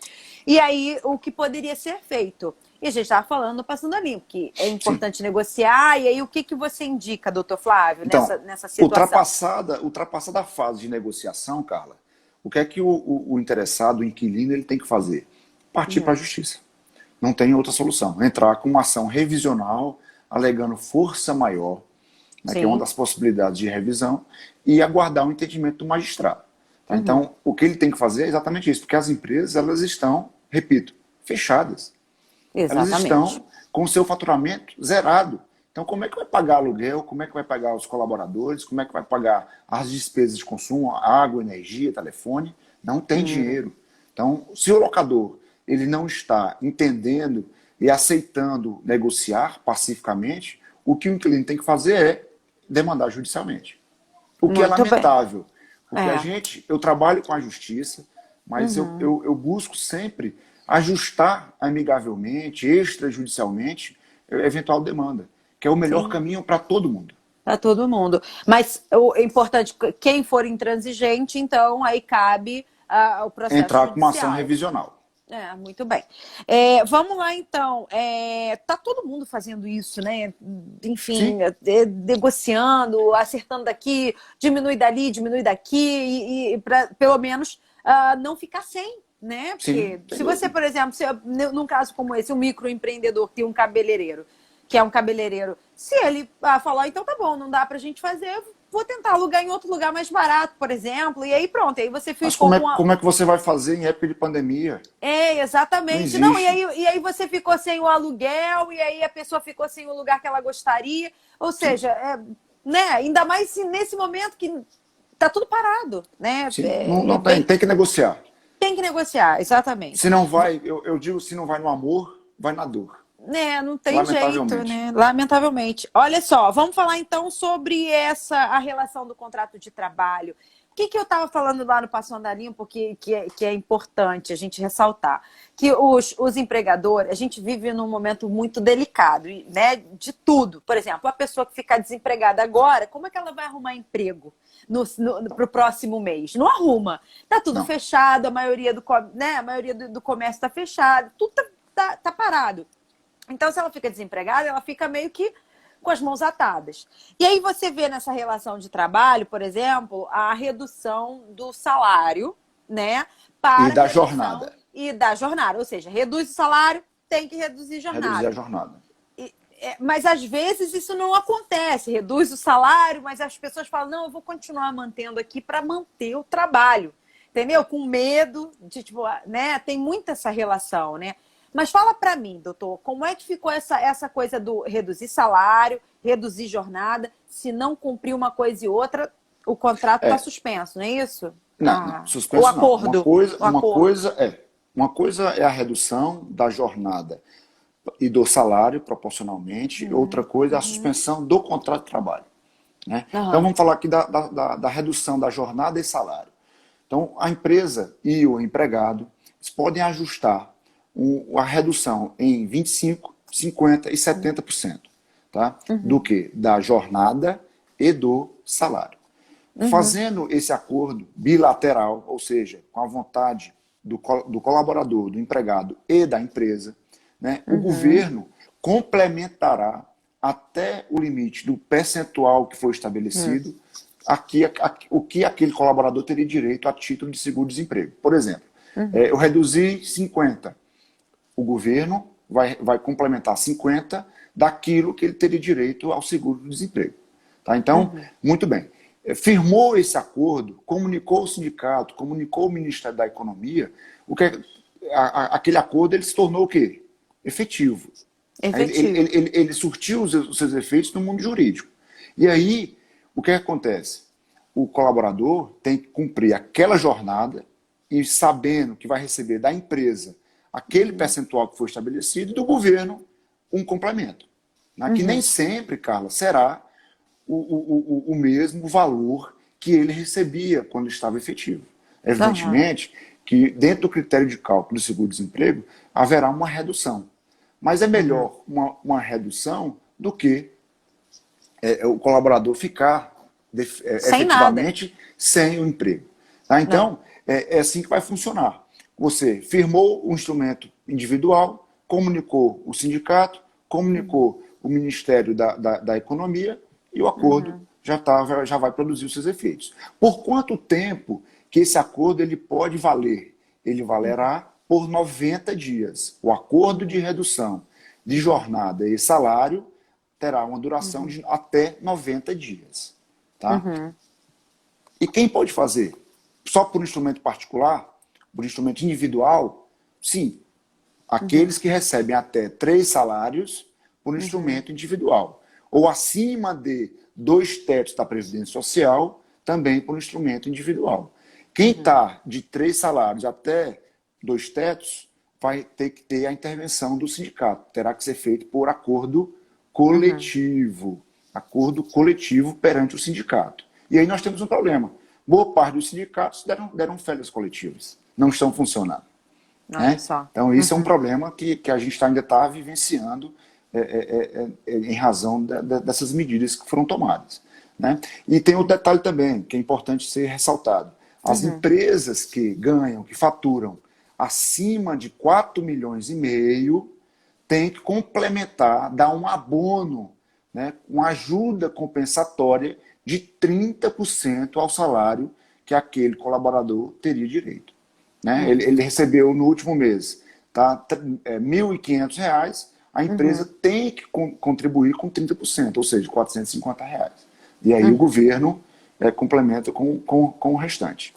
[SPEAKER 1] E aí, o que poderia ser feito? E a gente estava falando, passando a limpo, que é importante negociar. E aí, o que você indica, doutor Flávio,
[SPEAKER 2] então,
[SPEAKER 1] nessa situação?
[SPEAKER 2] Ultrapassada a fase de negociação, Carla, o que é que o interessado, o inquilino, ele tem que fazer? Partir para a justiça. Não tem outra solução. Entrar com uma ação revisional, alegando força maior, né, que é uma das possibilidades de revisão, e aguardar o entendimento do magistrado. Tá? Então, o que ele tem que fazer é exatamente isso, porque as empresas, elas estão, repito, fechadas.
[SPEAKER 1] Exatamente.
[SPEAKER 2] Elas estão com o seu faturamento zerado. Então, como é que vai pagar aluguel? Como é que vai pagar os colaboradores? Como é que vai pagar as despesas de consumo, água, energia, telefone? Não tem dinheiro. Então, se o locador ele não está entendendo e aceitando negociar pacificamente, o que o inquilino tem que fazer é demandar judicialmente. O que é lamentável. Porque eu trabalho com a justiça, mas eu busco sempre ajustar amigavelmente, extrajudicialmente, eventual demanda, que é o melhor caminho para todo mundo.
[SPEAKER 1] Para todo mundo. Mas o importante, quem for intransigente, então aí cabe o processo
[SPEAKER 2] entrar
[SPEAKER 1] judicial.
[SPEAKER 2] Com uma ação revisional.
[SPEAKER 1] Muito bem. Vamos lá, então. Tá todo mundo fazendo isso, né? Enfim, negociando, acertando daqui, diminui dali, diminui daqui, e para pelo menos não ficar sem, né? Porque se você, por exemplo, num caso como esse, um microempreendedor que tem um cabeleireiro, que é um cabeleireiro, se ele falar, então tá bom, não dá pra gente fazer, vou tentar alugar em outro lugar mais barato, por exemplo, e aí pronto, aí você ficou.
[SPEAKER 2] Mas como é que você vai fazer em época de pandemia?
[SPEAKER 1] Exatamente. Não, e aí você ficou sem o aluguel, e aí a pessoa ficou sem o lugar que ela gostaria. Ou seja, né? Ainda mais nesse momento que tá tudo parado, né?
[SPEAKER 2] Não tem que negociar.
[SPEAKER 1] Tem que negociar, exatamente.
[SPEAKER 2] Se não vai, eu digo, se não vai no amor, vai na dor.
[SPEAKER 1] Não tem jeito, né? Lamentavelmente. Olha só, vamos falar então sobre a relação do contrato de trabalho. O que eu estava falando lá no Passando a Limpo, que é importante a gente ressaltar? Que os empregadores, a gente vive num momento muito delicado, né? De tudo. Por exemplo, a pessoa que ficar desempregada agora, como é que ela vai arrumar emprego para o próximo mês? Não arruma. Tá tudo fechado, a maioria do comércio está fechado, tudo tá parado. Então, se ela fica desempregada, ela fica meio que com as mãos atadas. E aí você vê nessa relação de trabalho, por exemplo, a redução do salário, né?
[SPEAKER 2] E da jornada.
[SPEAKER 1] E da jornada. Ou seja, reduz o salário, tem que reduzir a jornada.
[SPEAKER 2] Reduzir a jornada.
[SPEAKER 1] Mas às vezes isso não acontece. Reduz o salário, mas as pessoas falam, não, eu vou continuar mantendo aqui para manter o trabalho. Entendeu? Com medo de, né? Tem muito essa relação, né? Mas fala para mim, doutor, como é que ficou essa coisa do reduzir salário, reduzir jornada, se não cumprir uma coisa e outra, o contrato está suspenso, não é isso?
[SPEAKER 2] Não, não,
[SPEAKER 1] O
[SPEAKER 2] suspenso não.
[SPEAKER 1] acordo. O acordo.
[SPEAKER 2] Uma coisa é a redução da jornada e do salário proporcionalmente, outra coisa é a suspensão do contrato de trabalho. Né? Então
[SPEAKER 1] Aham.
[SPEAKER 2] vamos falar aqui da redução da jornada e salário. Então a empresa e o empregado eles podem ajustar a redução em 25%, 50% e 70%, tá? Do que? Da jornada e do salário. Fazendo esse acordo bilateral, ou seja, com a vontade do colaborador, do empregado e da empresa, né, o governo complementará até o limite do percentual que foi estabelecido o que aquele colaborador teria direito a título de seguro-desemprego. Por exemplo, eu reduzi 50, o governo vai complementar 50 daquilo que ele teria direito ao seguro-desemprego. Tá? Então, muito bem. Firmou esse acordo, comunicou o sindicato, comunicou o Ministério da Economia, aquele acordo ele se tornou o quê? Efetivo.
[SPEAKER 1] Efetivo.
[SPEAKER 2] Ele surtiu os seus efeitos no mundo jurídico. E aí, o que acontece? O colaborador tem que cumprir aquela jornada e sabendo que vai receber da empresa aquele percentual que foi estabelecido e do governo um complemento. Né? Que nem sempre, Carla, será o mesmo valor que ele recebia quando estava efetivo. Evidentemente que dentro do critério de cálculo do seguro-desemprego haverá uma redução. Mas é melhor uma redução do que o colaborador ficar
[SPEAKER 1] Sem nada.
[SPEAKER 2] efetivamente sem o emprego. Tá? Então, é assim que vai funcionar. Você firmou o instrumento individual, comunicou o sindicato, comunicou o Ministério da Economia e o acordo já vai produzir os seus efeitos. Por quanto tempo que esse acordo ele pode valer? Ele valerá por 90 dias. O acordo de redução de jornada e salário terá uma duração de até 90 dias. Tá? E quem pode fazer? Só por instrumento particular? Por instrumento individual? Sim. Aqueles que recebem até 3 salários por instrumento individual. Ou acima de 2 tetos da Previdência Social, também por instrumento individual. Quem está de 3 salários até 2 tetos, vai ter que ter a intervenção do sindicato. Terá que ser feito por acordo coletivo. Acordo coletivo perante o sindicato. E aí nós temos um problema. Boa parte dos sindicatos deram férias coletivas. Não estão funcionando. Né? Então, isso é um problema que a gente ainda está vivenciando em razão dessas medidas que foram tomadas. Né? E tem outro detalhe também, que é importante ser ressaltado. As empresas que ganham, que faturam acima de 4 milhões e meio, têm que complementar, dar um abono, né, uma ajuda compensatória de 30% ao salário que aquele colaborador teria direito. Né? Ele recebeu no último mês, tá, R$ 1.500, a empresa tem que contribuir com 30%, ou seja, R$ 450. E aí o governo complementa com o restante.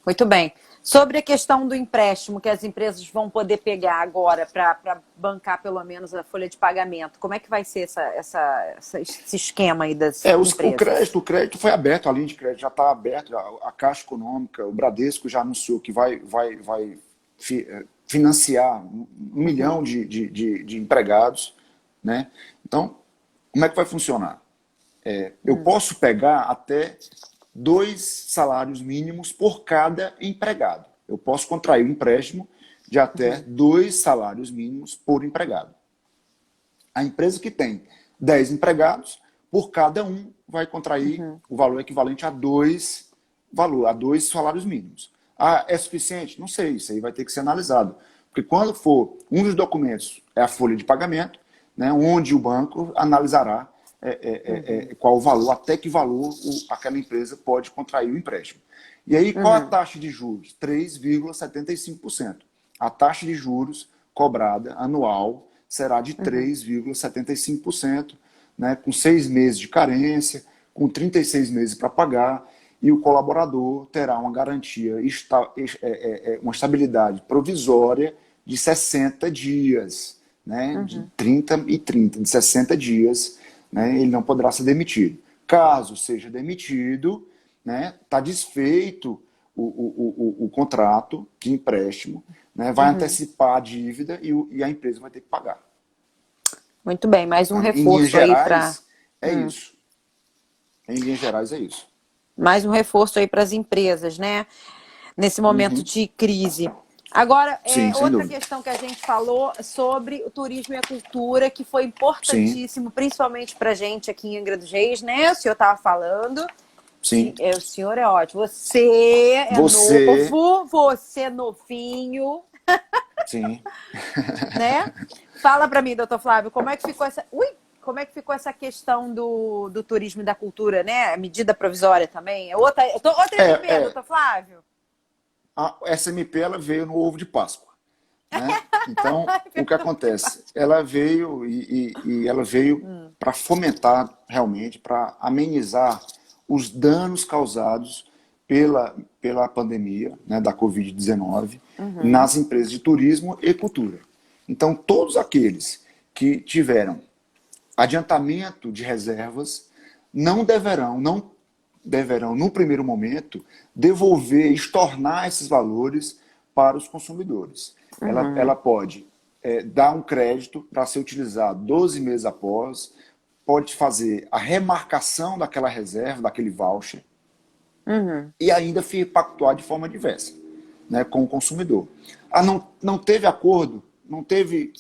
[SPEAKER 1] Muito bem. Sobre a questão do empréstimo que as empresas vão poder pegar agora para bancar pelo menos a folha de pagamento, como é que vai ser esse esquema aí das empresas?
[SPEAKER 2] O crédito foi aberto, a linha de crédito já está aberta, a Caixa Econômica, o Bradesco já anunciou que vai financiar 1 milhão de empregados. Né? Então, como é que vai funcionar? Eu posso pegar até 2 salários mínimos por cada empregado. Eu posso contrair um empréstimo de até 2 salários mínimos por empregado. A empresa que tem 10 empregados, por cada um vai contrair o valor equivalente a 2 salários mínimos. É suficiente? Não sei, isso aí vai ter que ser analisado. Porque quando for um dos documentos é a folha de pagamento, né, onde o banco analisará qual o valor, até que valor aquela empresa pode contrair o empréstimo. E aí, qual a taxa de juros? 3,75%. A taxa de juros cobrada anual será de 3,75%, né, com 6 meses de carência, com 36 meses para pagar, e o colaborador terá uma garantia, uma estabilidade provisória de 60 dias, né, de 30 e 30, de 60 dias, né, ele não poderá ser demitido. Caso seja demitido, né, está desfeito o contrato de empréstimo, né, vai antecipar a dívida e a empresa vai ter que pagar.
[SPEAKER 1] Muito bem, mais um
[SPEAKER 2] Tá? Em linhas
[SPEAKER 1] reforço aí para...
[SPEAKER 2] gerais, é isso. Em linhas gerais, é isso.
[SPEAKER 1] Mais um reforço aí para as empresas, né? Nesse momento
[SPEAKER 2] Uhum.
[SPEAKER 1] de crise. Agora,
[SPEAKER 2] Sim, sem
[SPEAKER 1] outra
[SPEAKER 2] dúvida.
[SPEAKER 1] questão que a gente falou sobre o turismo e a cultura, que foi
[SPEAKER 2] Sim,
[SPEAKER 1] importantíssimo, principalmente para a gente aqui em Angra dos Reis, né? O senhor estava falando.
[SPEAKER 2] sim.
[SPEAKER 1] O senhor é ótimo. Você é
[SPEAKER 2] Você,
[SPEAKER 1] novo, você é novinho,
[SPEAKER 2] sim.
[SPEAKER 1] né? Fala para mim, doutor Flávio, como é que ficou essa... Ui! Como é que ficou essa questão do turismo e da cultura, né? A medida provisória também. Outra
[SPEAKER 2] É,
[SPEAKER 1] MP,
[SPEAKER 2] é,
[SPEAKER 1] doutor Flávio.
[SPEAKER 2] a SMP ela veio no ovo de Páscoa, né? Então,
[SPEAKER 1] Ai,
[SPEAKER 2] o que
[SPEAKER 1] perdão, que
[SPEAKER 2] acontece?
[SPEAKER 1] passa.
[SPEAKER 2] Ela veio e ela veio para fomentar realmente, para amenizar os danos causados pela pandemia, né, da Covid-19 nas empresas de turismo e cultura. Então, todos aqueles que tiveram adiantamento de reservas não deverão, no primeiro momento, devolver, estornar esses valores para os consumidores. Ela pode dar um crédito para ser utilizado 12 meses após, pode fazer a remarcação daquela reserva, daquele voucher, e ainda pactuar de forma diversa, né, com o consumidor. Não teve acordo, não teve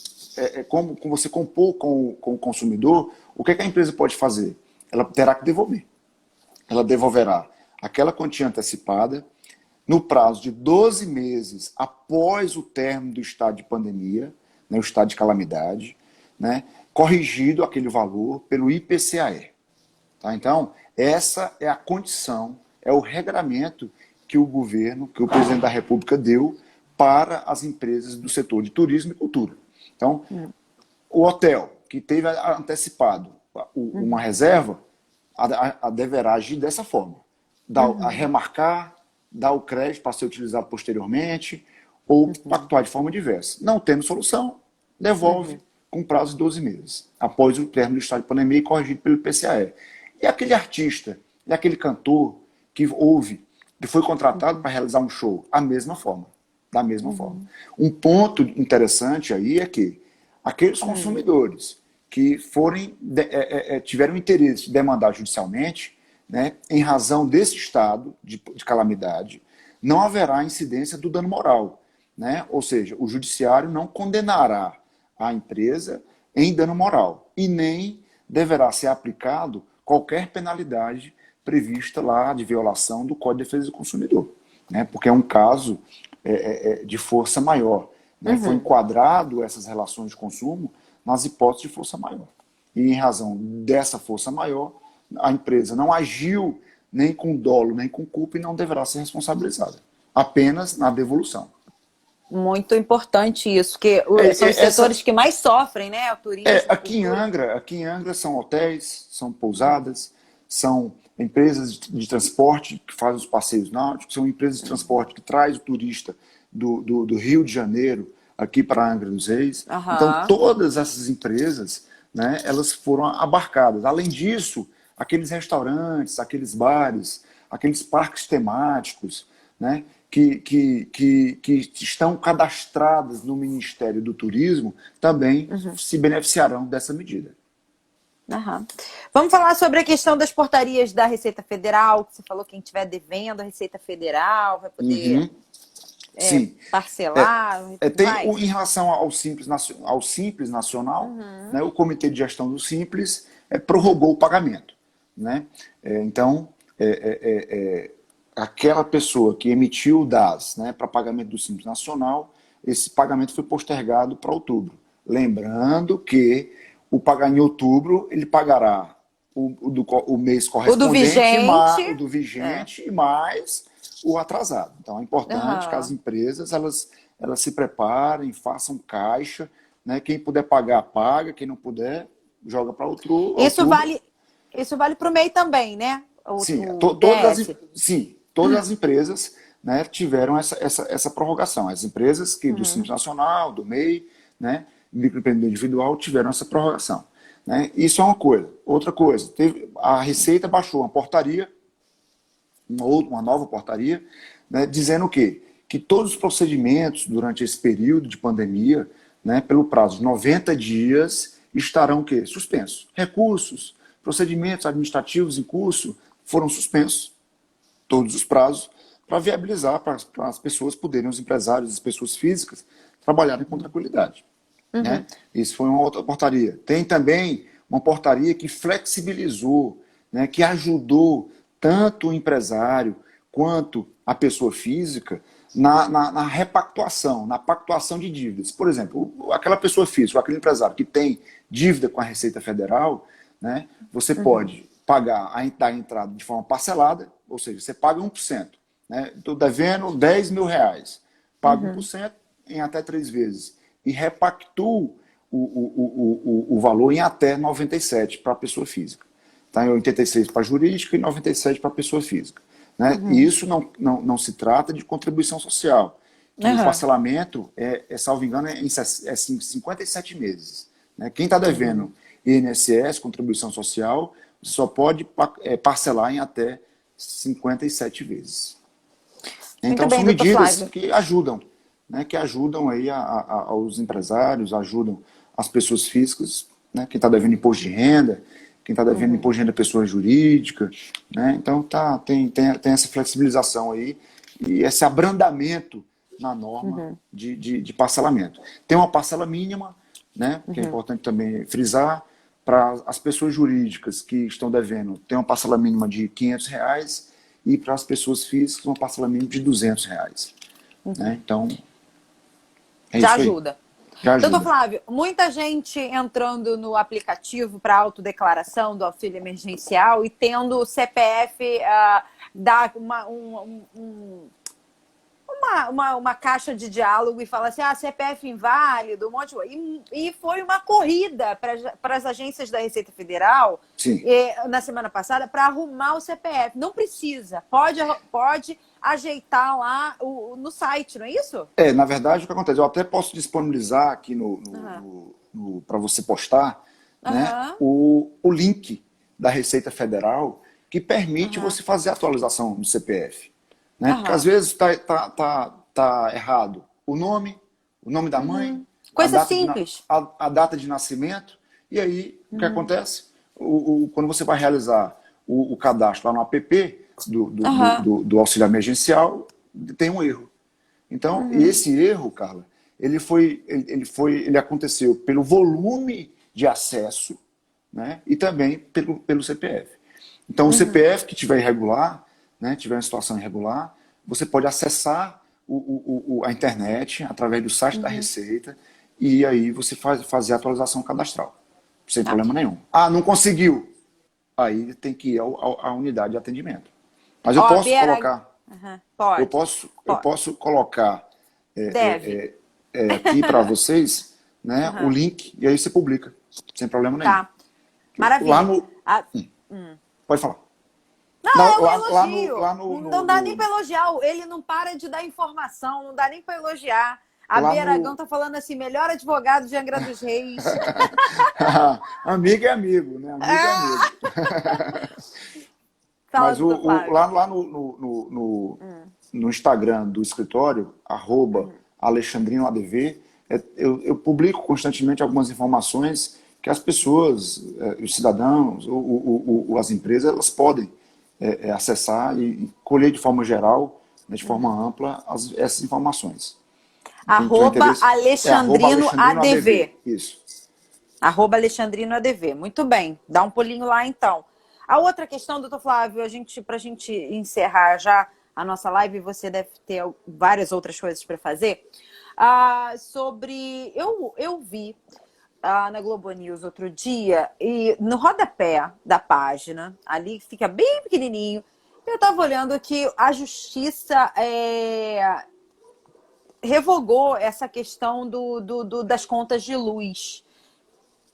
[SPEAKER 2] como você compor com o consumidor, o que a empresa pode fazer? Ela terá que devolver. Ela devolverá aquela quantia antecipada no prazo de 12 meses após o término do estado de pandemia, né, o estado de calamidade, né, corrigido aquele valor pelo IPCAE. Tá? Então, essa é a condição, é o regramento que o governo, que o presidente da República deu para as empresas do setor de turismo e cultura. Então, o hotel que teve antecipado uma reserva, deverá agir dessa forma. Remarcar, dar o crédito para ser utilizado posteriormente, ou pactuar de forma diversa. Não tendo solução, devolve com prazo de 12 meses, após o término do estado de pandemia e corrigido pelo IPCAE. E aquele artista, e aquele cantor que foi contratado para realizar um show, a mesma forma. Da mesma forma. Um ponto interessante aí é que aqueles consumidores que tiveram interesse de demandar judicialmente, né, em razão desse estado de calamidade, não haverá incidência do dano moral. Né? Ou seja, o judiciário não condenará a empresa em dano moral e nem deverá ser aplicado qualquer penalidade prevista lá de violação do Código de Defesa do Consumidor, né? Porque é um caso de força maior. Né? Foi enquadrado essas relações de consumo nas hipóteses de força maior. E em razão dessa força maior, a empresa não agiu nem com dolo, nem com culpa e não deverá ser responsabilizada. Apenas na devolução.
[SPEAKER 1] Muito importante isso, que são os
[SPEAKER 2] Essa,
[SPEAKER 1] setores que mais sofrem, né? O turismo, a cultura.
[SPEAKER 2] aqui em Angra são hotéis, são pousadas, são empresas de transporte que fazem os passeios náuticos, são empresas de transporte que traz o turista do Rio de Janeiro aqui para Angra dos Reis. Então, todas essas empresas, né, elas foram abarcadas. Além disso, aqueles restaurantes, aqueles bares, aqueles parques temáticos, né, que estão cadastradas no Ministério do Turismo também se beneficiarão dessa medida.
[SPEAKER 1] Vamos falar sobre a questão das portarias da Receita Federal, que você falou que quem estiver devendo a Receita Federal vai poder
[SPEAKER 2] Sim.
[SPEAKER 1] parcelar.
[SPEAKER 2] Em relação ao Simples Nacional, né, o Comitê de Gestão do Simples prorrogou o pagamento. Né? Então, aquela pessoa que emitiu o DAS, né, para pagamento do Simples Nacional, esse pagamento foi postergado para outubro. Lembrando que em outubro ele pagará o mês correspondente, o do vigente e mais o atrasado. Então é importante que as empresas elas se preparem, façam caixa, né? Quem puder pagar, paga, quem não puder, joga para outro.
[SPEAKER 1] Isso vale para o MEI também, né?
[SPEAKER 2] Todas as empresas, né, tiveram essa prorrogação. As empresas do Simples Nacional, do MEI, né, microempreendedor individual, tiveram essa prorrogação. Né? Isso é uma coisa. Outra coisa, a Receita baixou uma portaria uma nova portaria, né, dizendo o quê? Que todos os procedimentos durante esse período de pandemia, né, pelo prazo de 90 dias, estarão o quê? Suspensos. Recursos, procedimentos administrativos em curso foram suspensos, todos os prazos, para viabilizar para as pessoas poderem, os empresários, as pessoas físicas, trabalharem com tranquilidade. Né? Isso foi uma outra portaria. Tem também uma portaria que flexibilizou, né, que ajudou tanto o empresário quanto a pessoa física na repactuação, na pactuação de dívidas. Por exemplo, aquela pessoa física, aquele empresário que tem dívida com a Receita Federal, né, você pode pagar a entrada de forma parcelada, ou seja, você paga 1%. Né? Estou devendo 10 mil reais, pago 1% em até 3 vezes e repactuo o valor em até 97 para a pessoa física. Tá? Em 86 para a jurídica e 97 para a pessoa física. Né? E isso não se trata de contribuição social. O parcelamento, salvo engano, é 57 meses. Né? Quem está devendo INSS, contribuição social, só pode parcelar em até 57 vezes. Então,
[SPEAKER 1] bem,
[SPEAKER 2] são medidas
[SPEAKER 1] Flávio.
[SPEAKER 2] que ajudam, né, que ajudam aí aos empresários, ajudam as pessoas físicas, né, quem está devendo imposto de renda, quem está devendo imposto de renda pessoa jurídica. Né, então, tem essa flexibilização aí e esse abrandamento na norma de parcelamento. Tem uma parcela mínima, né, que é importante também frisar, para as pessoas jurídicas que estão devendo, tem uma parcela mínima de R$ 500 e para as pessoas físicas uma parcela mínima de R$ 200. Né? Então, é
[SPEAKER 1] Já
[SPEAKER 2] isso aí.
[SPEAKER 1] ajuda.
[SPEAKER 2] Já ajuda.
[SPEAKER 1] Doutor Flávio, muita gente entrando no aplicativo para autodeclaração do auxílio emergencial e tendo o CPF dar uma caixa de diálogo e fala assim, CPF inválido, um monte de coisa. E foi uma corrida para as agências da Receita Federal na semana passada para arrumar o CPF. Não precisa, pode ajeitar lá no site, não é isso?
[SPEAKER 2] Na verdade, o que acontece? Eu até posso disponibilizar aqui para você postar, né, o link da Receita Federal que permite você fazer a atualização do CPF. Né? Porque às vezes tá errado o nome da mãe,
[SPEAKER 1] coisa simples,
[SPEAKER 2] a data de nascimento, e aí o que acontece? Quando você vai realizar o cadastro lá no app do auxílio emergencial, tem um erro. Então, e esse erro, Carla, ele aconteceu pelo volume de acesso, né, e também pelo CPF. Então, o CPF que tiver irregular, né, tiver uma situação irregular, você pode acessar a internet através do site da Receita e aí você fazer a atualização cadastral, sem problema nenhum. Não conseguiu? Aí tem que ir à unidade de atendimento. Mas eu posso colocar...
[SPEAKER 1] Pode.
[SPEAKER 2] Eu posso colocar aqui para vocês, né, o link e aí você publica, sem problema nenhum.
[SPEAKER 1] Tá. Maravilha.
[SPEAKER 2] Pode falar.
[SPEAKER 1] Não dá nem para elogiar. Ele não para de dar informação, não dá nem para elogiar. A Bia Aragão tá falando assim, melhor advogado de Angra dos Reis.
[SPEAKER 2] Amigo é amigo, né? Amigo é amigo. Mas lá no Instagram do escritório, @AlexandrinoADV, eu publico constantemente algumas informações que as pessoas, os cidadãos, ou as empresas, elas podem acessar e colher de forma geral, né, de forma ampla, essas informações.
[SPEAKER 1] @AlexandrinoADV.
[SPEAKER 2] Isso.
[SPEAKER 1] @AlexandrinoADV. Muito bem. Dá um pulinho lá, então. A outra questão, doutor Flávio, para a gente encerrar já a nossa live, você deve ter várias outras coisas para fazer, eu vi na Globo News outro dia, e no rodapé da página, ali fica bem pequenininho, eu estava olhando que a Justiça revogou essa questão das contas de luz.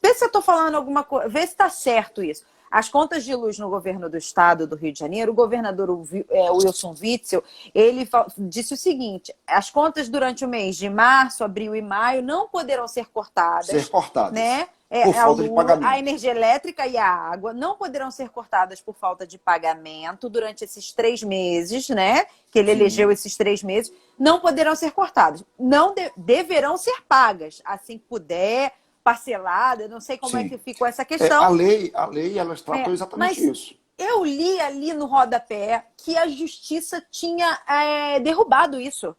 [SPEAKER 1] Vê se eu estou falando alguma coisa, vê se está certo isso. As contas de luz no governo do estado do Rio de Janeiro, o governador Wilson Witzel, ele disse o seguinte, as contas durante o mês de março, abril e maio não poderão ser cortadas.
[SPEAKER 2] Ser cortadas.
[SPEAKER 1] Né?
[SPEAKER 2] por
[SPEAKER 1] A
[SPEAKER 2] falta de
[SPEAKER 1] luz, a
[SPEAKER 2] pagamento.
[SPEAKER 1] energia elétrica e a água não poderão ser cortadas por falta de pagamento durante esses 3 meses, né? Que ele elegeu
[SPEAKER 2] Sim,
[SPEAKER 1] esses 3 meses, não poderão ser cortadas. Não deverão ser pagas, assim que puder, parcelada, não sei como é que
[SPEAKER 2] sim.
[SPEAKER 1] ficou essa questão.
[SPEAKER 2] A lei, ela tratou exatamente
[SPEAKER 1] Mas
[SPEAKER 2] isso.
[SPEAKER 1] eu li ali no rodapé que a justiça tinha derrubado isso.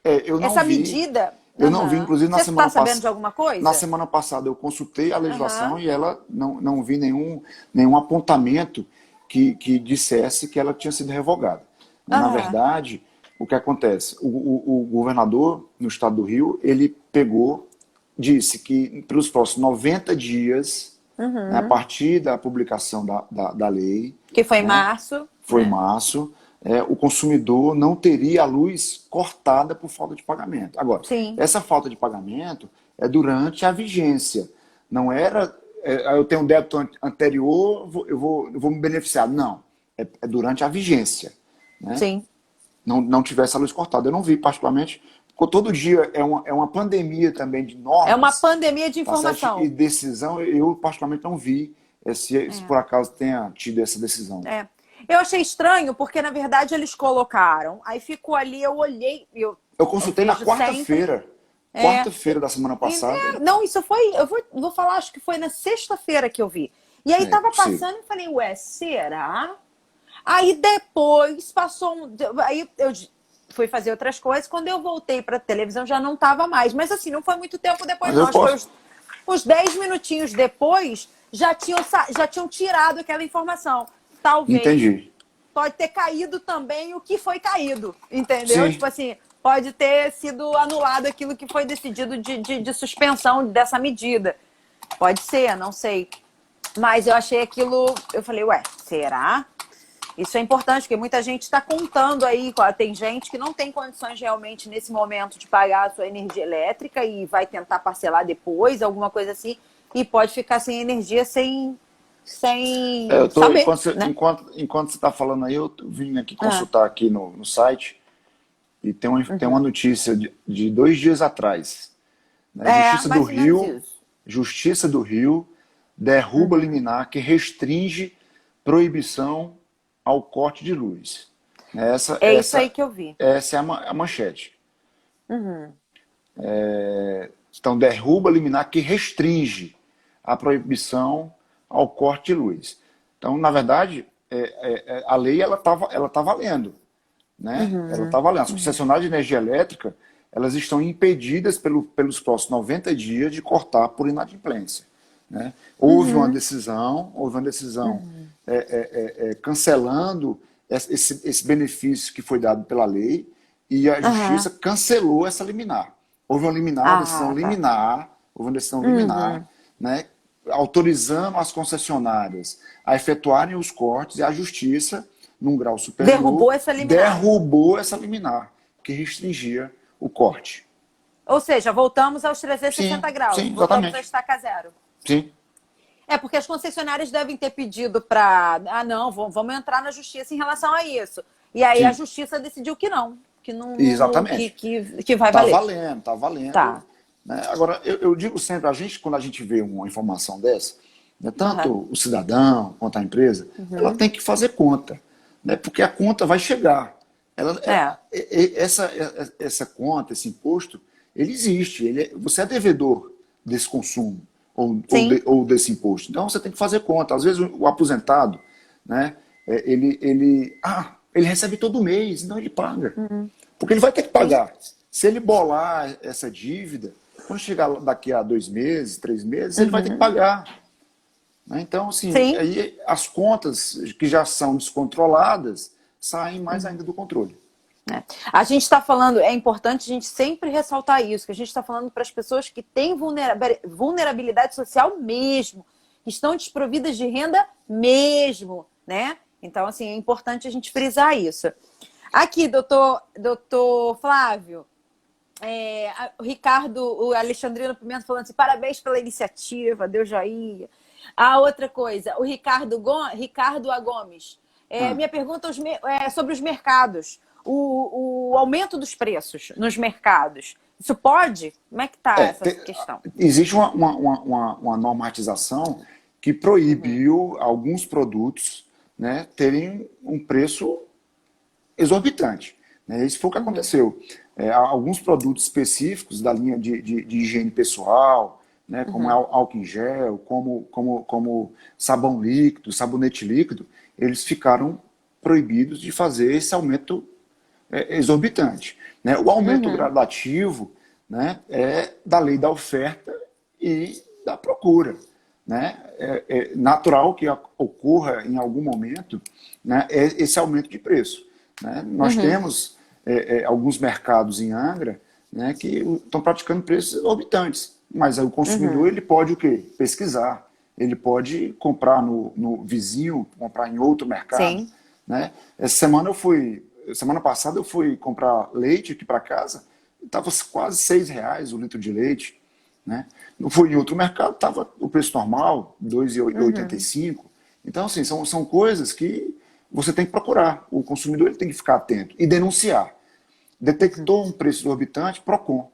[SPEAKER 2] Eu não
[SPEAKER 1] Essa
[SPEAKER 2] vi,
[SPEAKER 1] medida.
[SPEAKER 2] eu não vi,
[SPEAKER 1] Aham.
[SPEAKER 2] inclusive
[SPEAKER 1] Você está sabendo de alguma
[SPEAKER 2] na
[SPEAKER 1] coisa?
[SPEAKER 2] semana passada eu consultei a legislação
[SPEAKER 1] Aham.
[SPEAKER 2] e ela não vi nenhum apontamento que dissesse que ela tinha sido revogada. Na
[SPEAKER 1] Aham.
[SPEAKER 2] verdade, o que acontece? O governador no estado do Rio, ele pegou, disse que pelos próximos 90 dias, né, a
[SPEAKER 1] Uhum.
[SPEAKER 2] partir da publicação da lei,
[SPEAKER 1] Que foi em
[SPEAKER 2] né,
[SPEAKER 1] março,
[SPEAKER 2] foi em
[SPEAKER 1] né?
[SPEAKER 2] março, o consumidor não teria a luz cortada por falta de pagamento. Agora,
[SPEAKER 1] Sim.
[SPEAKER 2] essa falta de pagamento é durante a vigência. Não era, eu tenho um débito anterior, eu vou me beneficiar. Não, é durante a vigência. Né?
[SPEAKER 1] Sim.
[SPEAKER 2] Não tivesse a luz cortada. Eu não vi, particularmente, porque todo dia é uma pandemia também de
[SPEAKER 1] É uma
[SPEAKER 2] normas,
[SPEAKER 1] pandemia de
[SPEAKER 2] tá certo? E
[SPEAKER 1] informação.
[SPEAKER 2] decisão, eu particularmente não vi se por acaso tenha tido essa decisão.
[SPEAKER 1] É. Eu achei estranho porque, na verdade, eles colocaram. Aí ficou ali, eu olhei,
[SPEAKER 2] Eu
[SPEAKER 1] eu
[SPEAKER 2] consultei na
[SPEAKER 1] vejo sempre.
[SPEAKER 2] quarta-feira.
[SPEAKER 1] É,
[SPEAKER 2] Quarta-feira da semana passada.
[SPEAKER 1] não, isso foi. Eu vou falar, acho que foi na sexta-feira que eu vi. E aí
[SPEAKER 2] É
[SPEAKER 1] tava
[SPEAKER 2] possível.
[SPEAKER 1] passando e falei, ué, será? Aí depois passou um. Aí eu fui fazer outras coisas. Quando eu voltei para televisão já não tava mais. Mas assim, não foi muito tempo depois,
[SPEAKER 2] Mas
[SPEAKER 1] não.
[SPEAKER 2] eu
[SPEAKER 1] Acho que foi
[SPEAKER 2] posso.
[SPEAKER 1] uns 10 minutinhos depois já tinham tirado aquela informação. Talvez
[SPEAKER 2] Entendi.
[SPEAKER 1] pode ter caído também o que foi caído, entendeu?
[SPEAKER 2] Sim.
[SPEAKER 1] Tipo assim, pode ter sido anulado aquilo que foi decidido de suspensão dessa medida. Pode ser, não sei. Mas eu achei aquilo, eu falei, ué, será? Isso é importante, porque muita gente está contando aí, tem gente que não tem condições realmente nesse momento de pagar a sua energia elétrica e vai tentar parcelar depois, alguma coisa assim, e pode ficar sem energia sem
[SPEAKER 2] Eu tô,
[SPEAKER 1] saber,
[SPEAKER 2] enquanto, você-
[SPEAKER 1] né?
[SPEAKER 2] enquanto você está falando aí, eu vim aqui
[SPEAKER 1] Ah,
[SPEAKER 2] consultar aqui no site e tem uma notícia de 2 dias atrás. Né?
[SPEAKER 1] mais ou menos isso.
[SPEAKER 2] Justiça do Rio derruba liminar que restringe proibição ao corte de luz. Essa,
[SPEAKER 1] É isso aí
[SPEAKER 2] essa,
[SPEAKER 1] que eu vi.
[SPEAKER 2] essa é a manchete. Então, derruba liminar que restringe a proibição ao corte de luz. Então, na verdade, a lei ela tá valendo. Né? Ela está valendo. As concessionárias de energia elétrica elas estão impedidas pelos próximos 90 dias de cortar por inadimplência. Né? Houve uma decisão cancelando esse benefício que foi dado pela lei e a
[SPEAKER 1] Aham.
[SPEAKER 2] justiça cancelou essa liminar. Houve uma liminar, uma decisão
[SPEAKER 1] Ah, tá.
[SPEAKER 2] liminar, houve uma decisão liminar, né, autorizando as concessionárias a efetuarem os cortes e a justiça, num grau superior,
[SPEAKER 1] Derrubou essa liminar.
[SPEAKER 2] derrubou essa liminar que restringia o corte.
[SPEAKER 1] Ou seja, voltamos aos
[SPEAKER 2] Sim,
[SPEAKER 1] 360 graus.
[SPEAKER 2] sim,
[SPEAKER 1] Voltamos à
[SPEAKER 2] exatamente.
[SPEAKER 1] estaca zero.
[SPEAKER 2] Sim,
[SPEAKER 1] É, porque as concessionárias devem ter pedido para. Ah, não, vamos entrar na justiça em relação a isso. E aí a
[SPEAKER 2] sim,
[SPEAKER 1] justiça decidiu que não. Que não
[SPEAKER 2] exatamente.
[SPEAKER 1] que vai
[SPEAKER 2] Tá
[SPEAKER 1] valer.
[SPEAKER 2] valendo, tá valendo.
[SPEAKER 1] Tá.
[SPEAKER 2] Né? Agora, eu digo sempre, quando a gente vê uma informação dessa, né,
[SPEAKER 1] Aham.
[SPEAKER 2] tanto o cidadão quanto a empresa, ela tem que fazer conta, né? Porque a conta vai chegar.
[SPEAKER 1] É.
[SPEAKER 2] Essa conta, esse imposto, ele existe. Você é devedor desse consumo
[SPEAKER 1] Sim.
[SPEAKER 2] ou desse imposto. Então você tem que fazer conta. Às vezes o aposentado, né, ele recebe todo mês, então ele paga. Porque ele vai ter que
[SPEAKER 1] Sim.
[SPEAKER 2] pagar. Se ele bolar essa dívida, quando chegar daqui a 2 meses, 3 meses, ele vai ter que pagar. Né? Então, assim,
[SPEAKER 1] Sim.
[SPEAKER 2] aí as contas que já são descontroladas saem mais ainda do controle.
[SPEAKER 1] É. A gente está falando, é importante a gente sempre ressaltar isso, que a gente está falando para as pessoas que têm vulnerabilidade social mesmo, que estão desprovidas de renda mesmo, né? Então, assim, é importante a gente frisar isso. Aqui, doutor Flávio, o Ricardo, o Alexandrino Pimenta falando assim, parabéns pela iniciativa, deu joinha. A outra coisa, o Ricardo A. Gomes.
[SPEAKER 2] Ah,
[SPEAKER 1] Minha pergunta é sobre os mercados. O aumento dos preços nos mercados Isso pode? Como é que está
[SPEAKER 2] É,
[SPEAKER 1] essa questão?
[SPEAKER 2] existe uma normatização que proibiu alguns produtos, né, terem um preço exorbitante. Né? Isso foi o que aconteceu. Alguns produtos específicos da linha de higiene pessoal, né, como álcool em gel, como sabão líquido, sabonete líquido, eles ficaram proibidos de fazer esse aumento exorbitante. Né? O aumento gradativo, né, é da lei da oferta e da procura. Né? É natural que ocorra em algum momento, né, esse aumento de preço. Né? Nós temos alguns mercados em Angra, né, que estão praticando preços exorbitantes, mas aí o consumidor ele pode o quê? Pesquisar, ele pode comprar no vizinho, comprar em outro mercado.
[SPEAKER 1] Sim.
[SPEAKER 2] Né? Semana passada eu fui comprar leite aqui para casa, estava quase R$ 6 o litro de leite. Né? Não foi em outro mercado, estava o preço normal, R$ 2,85. Então, assim, são coisas que você tem que procurar. O consumidor ele tem que ficar atento e denunciar. Detectou um preço exorbitante, PROCON.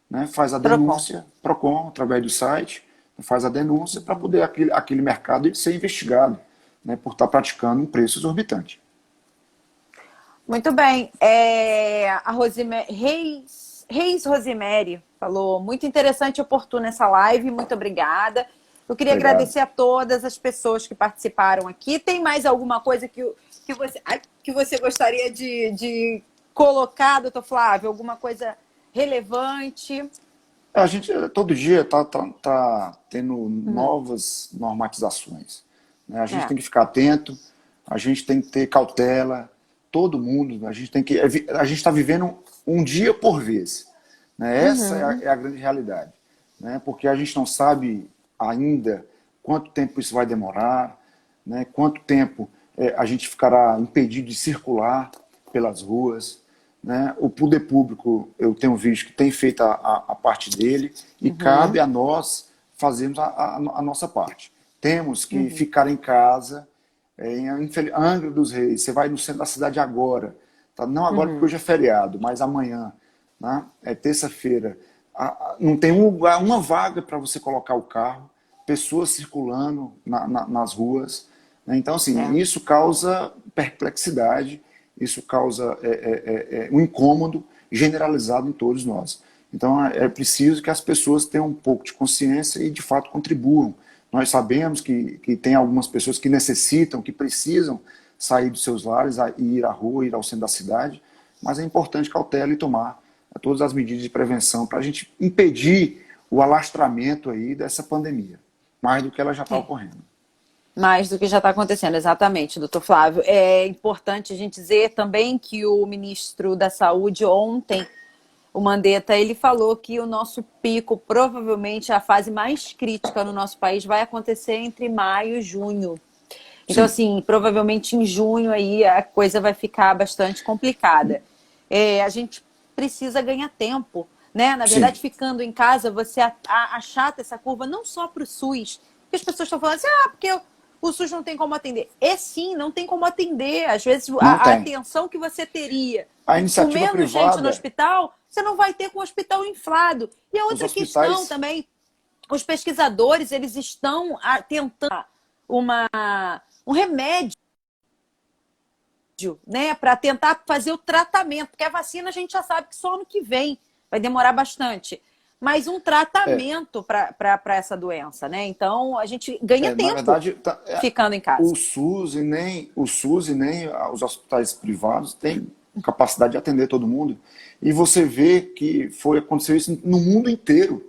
[SPEAKER 2] Né? Faz a
[SPEAKER 1] Procon.
[SPEAKER 2] denúncia, PROCON, através do site, faz a denúncia para poder aquele mercado ele ser investigado, né, por estar praticando um preço exorbitante.
[SPEAKER 1] Muito bem. A Reis Rosemary falou, muito interessante e oportuna essa live, muito obrigada. Eu queria
[SPEAKER 2] Obrigado.
[SPEAKER 1] agradecer a todas as pessoas que participaram aqui. Tem mais alguma coisa que você gostaria de colocar, doutor Flávio? Alguma coisa relevante?
[SPEAKER 2] A gente todo dia tá tendo novas normatizações. Né? A gente
[SPEAKER 1] É.
[SPEAKER 2] tem que ficar atento, a gente tem que ter cautela, todo mundo, a gente está vivendo um dia por vez. Né? Essa é a grande realidade. Né? Porque a gente não sabe ainda quanto tempo isso vai demorar, né? Quanto tempo a gente ficará impedido de circular pelas ruas. Né? O poder público, eu tenho visto que tem feito a parte dele e cabe a nós fazermos a nossa parte. Temos que ficar em casa, em Angra dos Reis, você vai no centro da cidade agora, tá? Não agora porque hoje é feriado, mas amanhã, né? É terça-feira, não tem um lugar, uma vaga para você colocar o carro, pessoas circulando nas ruas. Né? Então, assim, isso causa perplexidade, isso causa um incômodo generalizado em todos nós. Então, é preciso que as pessoas tenham um pouco de consciência e, de fato, contribuam. Nós sabemos que tem algumas pessoas que necessitam, que precisam sair dos seus lares e ir à rua, ir ao centro da cidade, mas é importante cautela e tomar todas as medidas de prevenção para a gente impedir o alastramento aí dessa pandemia, mais do que ela já está ocorrendo.
[SPEAKER 1] Mais do que já está acontecendo, exatamente, doutor Flávio. É importante a gente dizer também que o ministro da Saúde ontem, o Mandetta, ele falou que o nosso pico, provavelmente a fase mais crítica no nosso país, vai acontecer entre maio e junho. Então, assim, provavelmente em junho aí a coisa vai ficar bastante complicada. A gente precisa ganhar tempo, né? Na verdade, ficando em casa, você achata essa curva não só para o SUS, porque as pessoas estão falando assim, porque o SUS não tem como atender. Sim, não tem como atender. Às vezes, a atenção que você teria
[SPEAKER 2] A
[SPEAKER 1] com
[SPEAKER 2] iniciativa
[SPEAKER 1] menos gente no
[SPEAKER 2] privada,
[SPEAKER 1] hospital, você não vai ter com o hospital inflado. E a outra questão também, os pesquisadores, eles estão tentando um remédio, né, para tentar fazer o tratamento, porque a vacina a gente já sabe que só ano que vem vai demorar bastante. Mas um tratamento para essa doença, né? Então a gente ganha tempo, na verdade, ficando em casa.
[SPEAKER 2] O SUS e nem os hospitais privados têm capacidade de atender todo mundo. E você vê que aconteceu isso no mundo inteiro.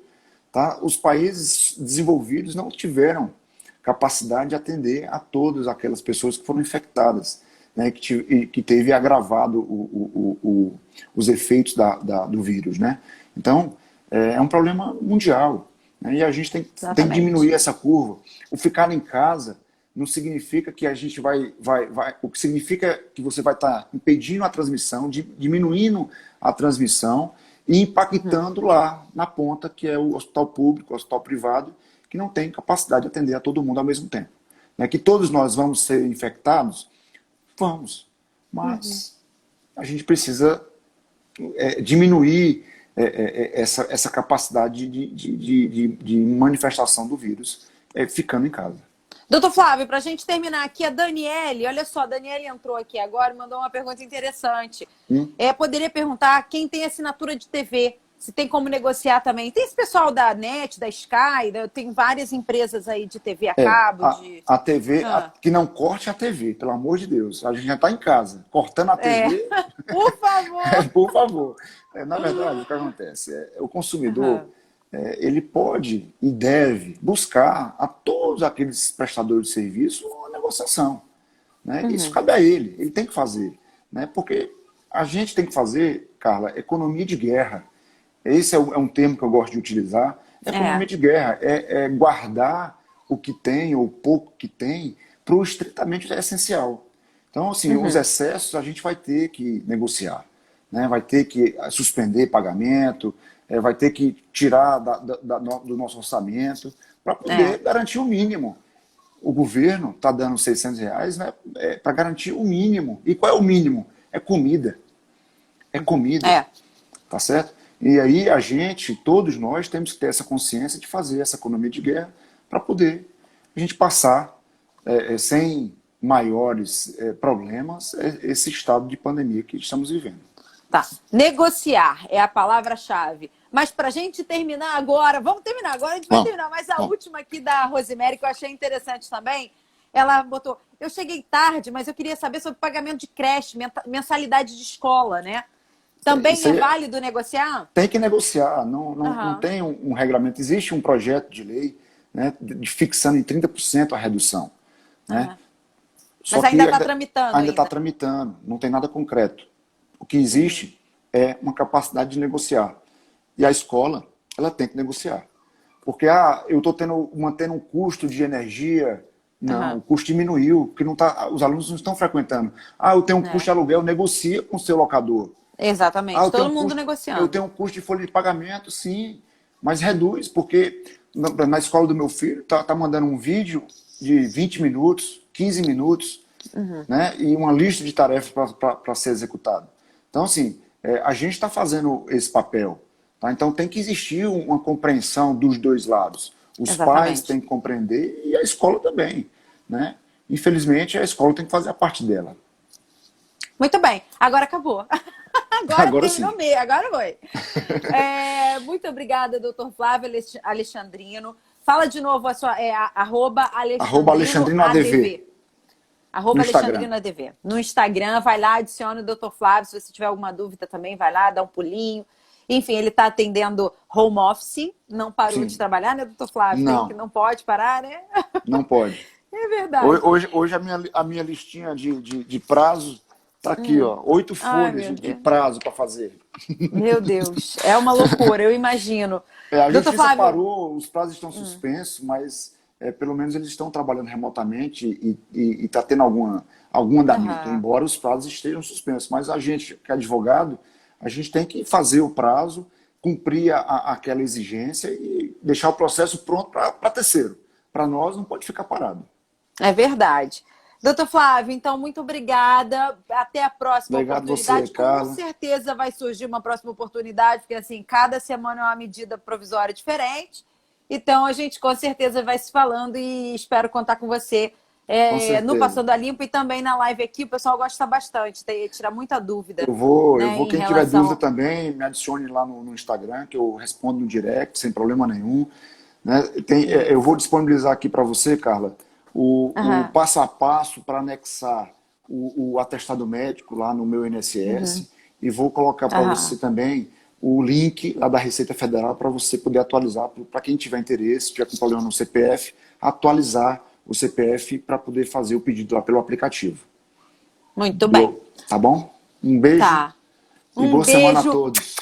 [SPEAKER 2] Tá? Os países desenvolvidos não tiveram capacidade de atender a todas aquelas pessoas que foram infectadas, né, que teve agravado os efeitos do vírus. Né? Então, é um problema mundial. Né? E a gente tem que diminuir essa curva. O ficar em casa não significa que a gente o que significa que você vai estar impedindo a transmissão, diminuindo a transmissão e impactando lá na ponta, que é o hospital público, o hospital privado, que não tem capacidade de atender a todo mundo ao mesmo tempo. Né? Que todos nós vamos ser infectados? Vamos. Mas a gente precisa diminuir essa capacidade de manifestação do vírus ficando em casa.
[SPEAKER 1] Doutor Flávio, para a gente terminar aqui, a Daniele, olha só, a Daniele entrou aqui agora e mandou uma pergunta interessante. Poderia perguntar quem tem assinatura de TV, se tem como negociar também. Tem esse pessoal da NET, da Sky, tem várias empresas aí de TV a cabo.
[SPEAKER 2] A TV, que não corte a TV, pelo amor de Deus. A gente já está em casa, cortando a TV.
[SPEAKER 1] Por favor.
[SPEAKER 2] Por favor. Na verdade, o que acontece? O consumidor, ele pode e deve buscar a todos aqueles prestadores de serviço uma negociação. Né? Isso cabe a ele tem que fazer. Né? Porque a gente tem que fazer, Carla, economia de guerra. Esse é um termo que eu gosto de utilizar. Economia de guerra é guardar o que tem, ou pouco que tem, para o estritamente essencial. Então, assim, os excessos a gente vai ter que negociar. Né? Vai ter que suspender pagamento, vai ter que tirar do nosso orçamento para poder garantir o mínimo. O governo está dando R$600, né, para garantir o mínimo. E qual é o mínimo? É comida. É comida. Tá certo? E aí todos nós temos que ter essa consciência de fazer essa economia de guerra para poder a gente passar sem maiores problemas esse estado de pandemia que estamos vivendo.
[SPEAKER 1] Tá. Negociar é a palavra-chave. Mas para a gente terminar agora, vamos terminar agora, a gente vai terminar, mas a última aqui da Rosemary, que eu achei interessante também, ela botou, eu cheguei tarde, mas eu queria saber sobre pagamento de creche, mensalidade de escola, né? Também é válido negociar?
[SPEAKER 2] Tem que negociar, não tem um regulamento. Existe um projeto de lei, né, fixando em 30% a redução. Né?
[SPEAKER 1] Mas ainda está tramitando.
[SPEAKER 2] Ainda está tramitando, não tem nada concreto. O que existe é uma capacidade de negociar. E a escola, ela tem que negociar. Porque eu estou mantendo um custo de energia. Não, o custo diminuiu, porque os alunos não estão frequentando. Eu tenho um custo de aluguel, negocia com o seu locador.
[SPEAKER 1] Exatamente, todo mundo negociando.
[SPEAKER 2] Eu tenho um custo de folha de pagamento, sim, mas reduz, porque na escola do meu filho tá mandando um vídeo de 20 minutos, 15 minutos, né, e uma lista de tarefas para ser executado. Então, assim, a gente está fazendo esse papel. Tá? Então, tem que existir uma compreensão dos dois lados. Os pais têm que compreender e a escola também. Né? Infelizmente, a escola tem que fazer a parte dela.
[SPEAKER 1] Muito bem, agora acabou. Agora
[SPEAKER 2] sim.
[SPEAKER 1] Agora foi. Muito obrigada, doutor Flávio Alexandrino. Fala de novo a sua arroba
[SPEAKER 2] Alexandrino ADV.
[SPEAKER 1] Arroba Alexandrino ADV. No Instagram, vai lá, adiciona o doutor Flávio. Se você tiver alguma dúvida também, vai lá, dá um pulinho. Enfim, ele está atendendo home office, não parou de trabalhar, né, doutor Flávio? Não pode parar, né?
[SPEAKER 2] Não pode.
[SPEAKER 1] É verdade.
[SPEAKER 2] Hoje a minha listinha de prazo tá aqui, ó, 8 folhas de prazo para fazer.
[SPEAKER 1] Meu Deus, é uma loucura, eu imagino.
[SPEAKER 2] A justiça parou, os prazos estão suspensos, mas pelo menos eles estão trabalhando remotamente e está tendo algum andamento, embora os prazos estejam suspensos. Mas a gente, que é advogado, a gente tem que fazer o prazo, cumprir aquela exigência e deixar o processo pronto para terceiro. Para nós, não pode ficar parado.
[SPEAKER 1] É verdade. Doutor Flávio, então, muito obrigada. Até a próxima oportunidade.
[SPEAKER 2] Você, Carla.
[SPEAKER 1] Com certeza vai surgir uma próxima oportunidade, porque assim, cada semana é uma medida provisória diferente. Então, a gente com certeza vai se falando e espero contar com você no Passando a Limpo e também na live aqui. O pessoal gosta bastante, tira muita dúvida.
[SPEAKER 2] Eu vou. Quem tiver dúvida também, me adicione lá no Instagram, que eu respondo no direct, sem problema nenhum. Né? Eu vou disponibilizar aqui para você, Carla, o passo a passo para anexar o atestado médico lá no meu INSS e vou colocar para você também o link lá da Receita Federal para você poder atualizar, para quem tiver interesse, tiver com problema no CPF, atualizar o CPF para poder fazer o pedido lá pelo aplicativo.
[SPEAKER 1] Muito bem.
[SPEAKER 2] Tá bom? Um beijo e boa semana a todos.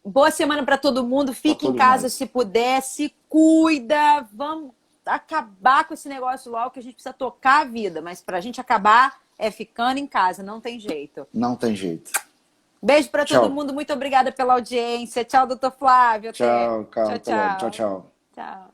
[SPEAKER 1] Boa semana para todo mundo. Fique em casa se puder, se cuida, vamos acabar com esse negócio logo, que a gente precisa tocar a vida, mas pra gente acabar é ficando em casa, não tem jeito.
[SPEAKER 2] Não tem jeito.
[SPEAKER 1] Beijo pra todo mundo, muito obrigada pela audiência. Tchau, doutor Flávio.
[SPEAKER 2] Tchau, Carla.
[SPEAKER 1] Tchau.
[SPEAKER 2] Tchau.
[SPEAKER 1] Tchau.